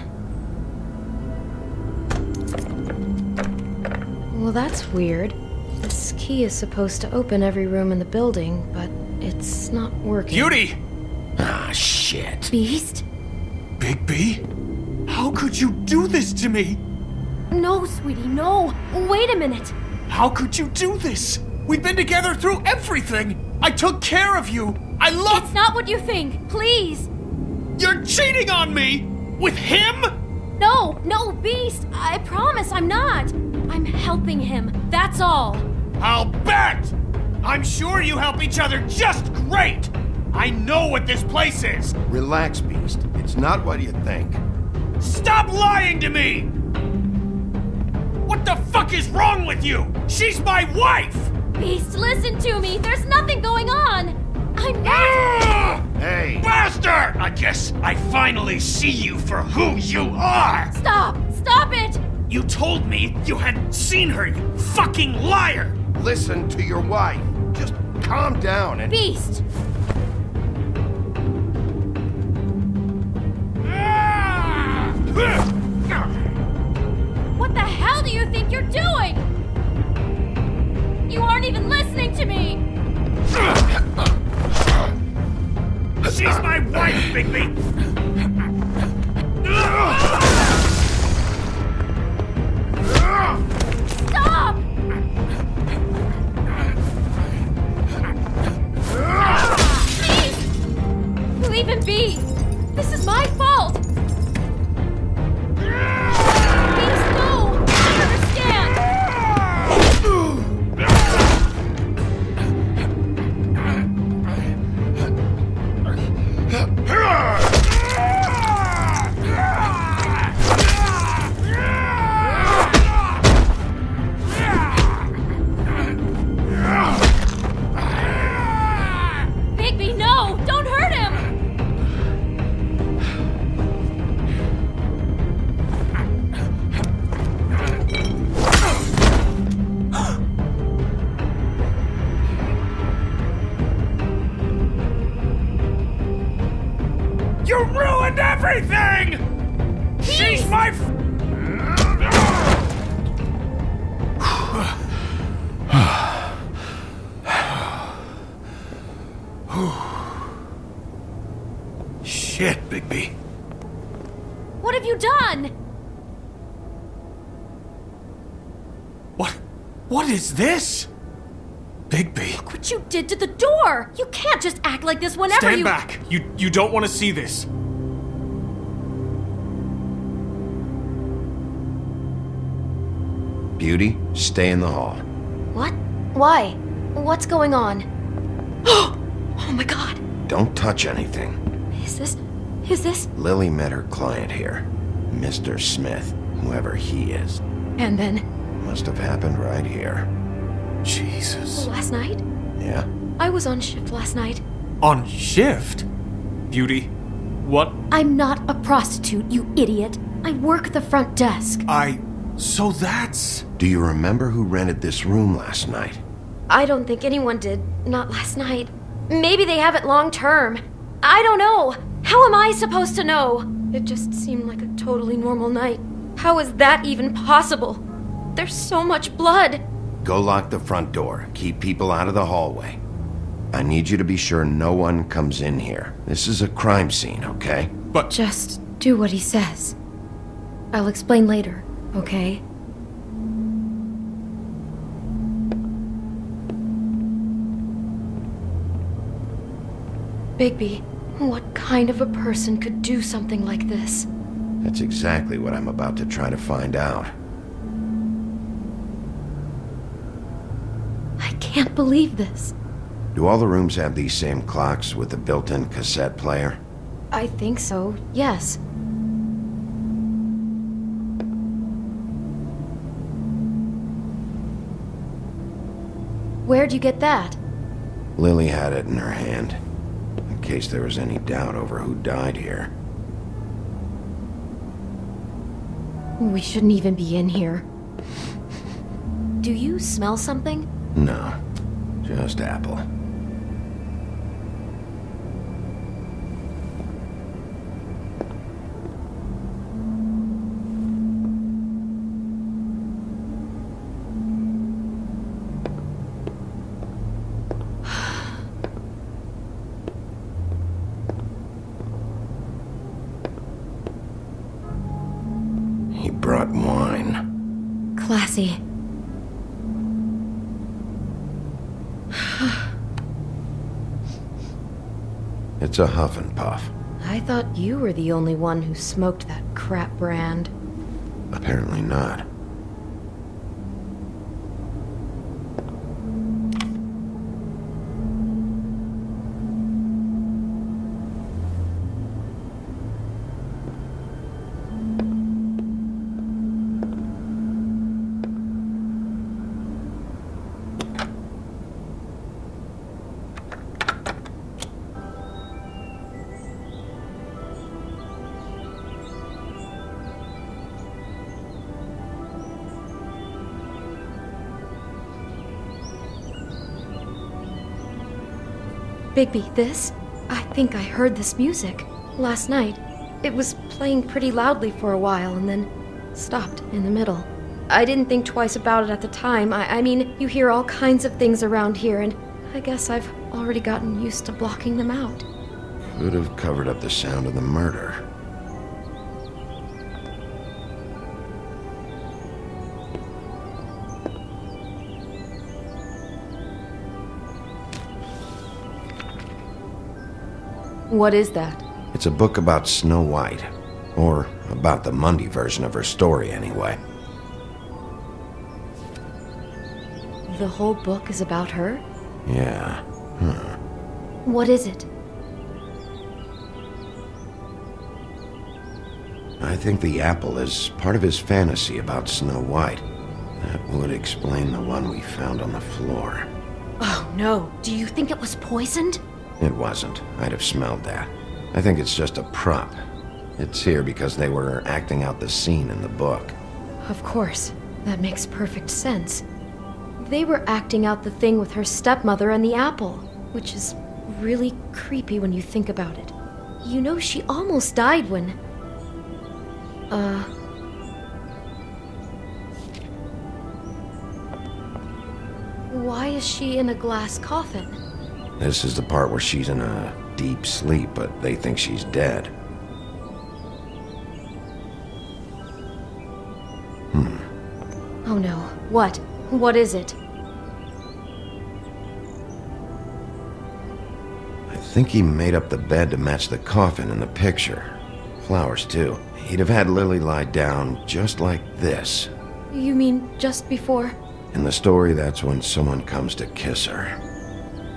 Well, that's weird. This key is supposed to open every room in the building, but it's not working. Beauty! Ah, shit. Beast? Bigby? How could you do this to me? No, sweetie, no. Wait a minute. How could you do this? We've been together through everything. I took care of you. I love... It's not what you think. Please. You're cheating on me! With him? No, Beast. I promise I'm not. I'm helping him. That's all. I'll bet! I'm sure you help each other just great! I know what this place is! Relax, Beast. It's not what you think. Stop lying to me! What the fuck is wrong with you? She's my wife! Beast, listen to me. There's nothing going on. I'm not... Hey! Bastard! I guess I finally see you for who you are! Stop! Stop it! You told me you had seen her, you fucking liar! Listen to your wife. Just calm down and... Beast! What the hell do you think you're doing? You aren't even listening to me! She's my wife, Bigby! Stop! Please! Leave him be! This is my fault! Please, no! I understand! You ruined everything! She's my Shit, Bigby. What have you done? What is this? Bigby. Look what you did to the door! You can't just act like this whenever Stand back! You don't want to see this. Beauty, stay in the hall. What? Why? What's going on? Oh my god! Don't touch anything. Is this... Lily met her client here. Mr. Smith, whoever he is. And then... Must have happened right here. Jesus. Last night? Yeah? I was on shift last night. On shift? Beauty, what? I'm not a prostitute, you idiot. I work the front desk. So that's... Do you remember who rented this room last night? I don't think anyone did. Not last night. Maybe they have it long term. I don't know. How am I supposed to know? It just seemed like a totally normal night. How is that even possible? There's so much blood. Go lock the front door. Keep people out of the hallway. I need you to be sure no one comes in here. This is a crime scene, okay? But... Just do what he says. I'll explain later, okay? Bigby, what kind of a person could do something like this? That's exactly what I'm about to try to find out. I can't believe this. Do all the rooms have these same clocks with the built-in cassette player? I think so, yes. Where'd you get that? Lily had it in her hand, in case there was any doubt over who died here. We shouldn't even be in here. Do you smell something? No, just apple. He brought wine. Classy. It's a huff and puff. I thought you were the only one who smoked that crap brand. Apparently not. Bigby, this? I think I heard this music. Last night. It was playing pretty loudly for a while and then stopped in the middle. I didn't think twice about it at the time. I mean, you hear all kinds of things around here and I guess I've already gotten used to blocking them out. Could have covered up the sound of the murder. What is that? It's a book about Snow White. Or about the Mundy version of her story, anyway. The whole book is about her? Yeah. Huh. What is it? I think the apple is part of his fantasy about Snow White. That would explain the one we found on the floor. Oh no, do you think it was poisoned? It wasn't. I'd have smelled that. I think it's just a prop. It's here because they were acting out the scene in the book. Of course. That makes perfect sense. They were acting out the thing with her stepmother and the apple, which is really creepy when you think about it. You know, she almost died when... Why is she in a glass coffin? This is the part where she's in a deep sleep, but they think she's dead. Oh no. What? What is it? I think he made up the bed to match the coffin in the picture. Flowers, too. He'd have had Lily lie down just like this. You mean just before? In the story, that's when someone comes to kiss her.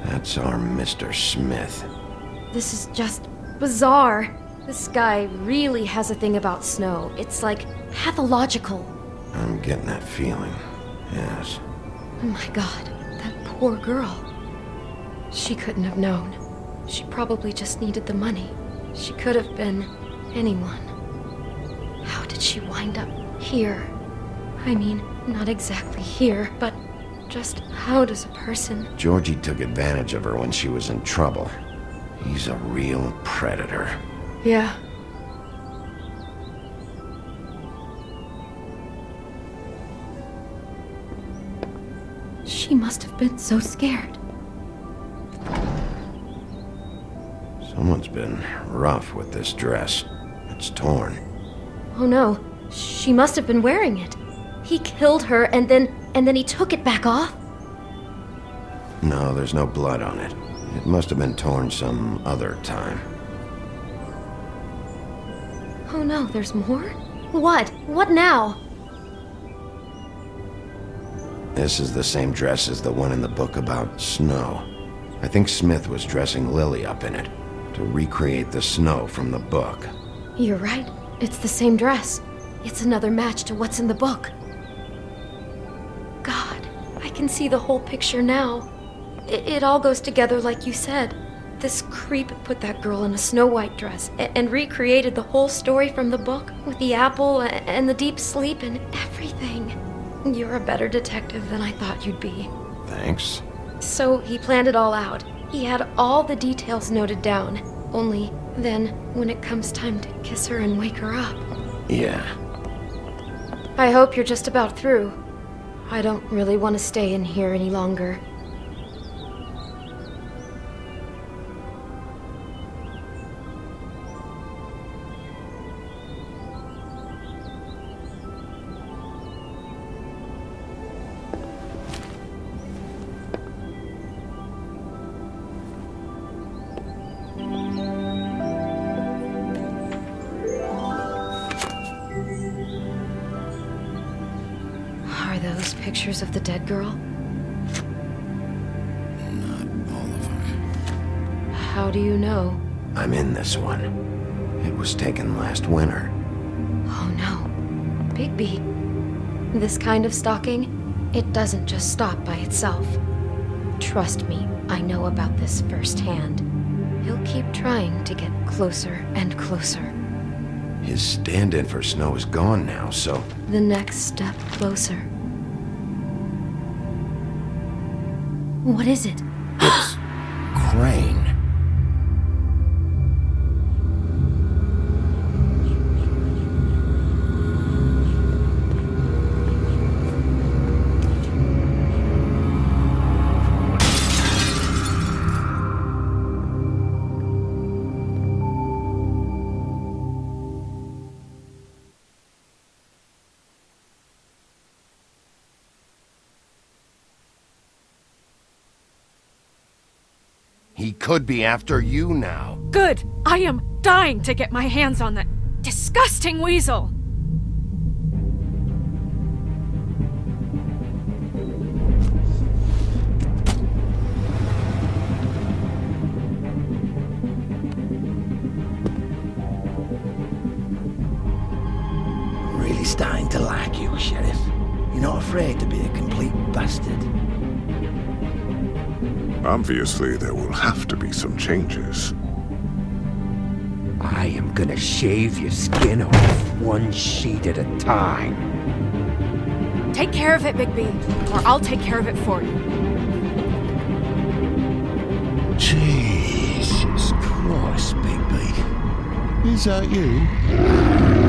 That's our Mr. Smith. This is just bizarre. This guy really has a thing about Snow. It's like pathological. I'm getting that feeling, yes. Oh my god, that poor girl. She couldn't have known. She probably just needed the money. She could have been anyone. How did she wind up here? I mean, not exactly here, but just how does a person... Georgie took advantage of her when she was in trouble. He's a real predator. Yeah. She must have been so scared. Someone's been rough with this dress. It's torn. Oh no, she must have been wearing it. He killed her and then he took it back off? No, there's no blood on it. It must have been torn some other time. Oh no, there's more? What? What now? This is the same dress as the one in the book about Snow. I think Smith was dressing Lily up in it to recreate the Snow from the book. You're right. It's the same dress. It's another match to what's in the book. God, I can see the whole picture now. It all goes together like you said. This creep put that girl in a Snow White dress and recreated the whole story from the book with the apple and the deep sleep and everything. You're a better detective than I thought you'd be. Thanks. So he planned it all out. He had all the details noted down. Only then, when it comes time to kiss her and wake her up... Yeah. I hope you're just about through. I don't really want to stay in here any longer. Pictures of the dead girl? Not all of them. How do you know? I'm in this one. It was taken last winter. Oh no. Bigby. This kind of stalking, it doesn't just stop by itself. Trust me, I know about this firsthand. He'll keep trying to get closer and closer. His stand-in for Snow is gone now, so... The next step closer. What is it? It's Crane. He could be after you now. Good! I am dying to get my hands on that disgusting weasel! Really starting to like you, Sheriff. You're not afraid to be a complete bastard. Obviously, there will have to be some changes. I am gonna shave your skin off one sheet at a time. Take care of it, Bigby, or I'll take care of it for you. Jesus Christ, Bigby. Is that you?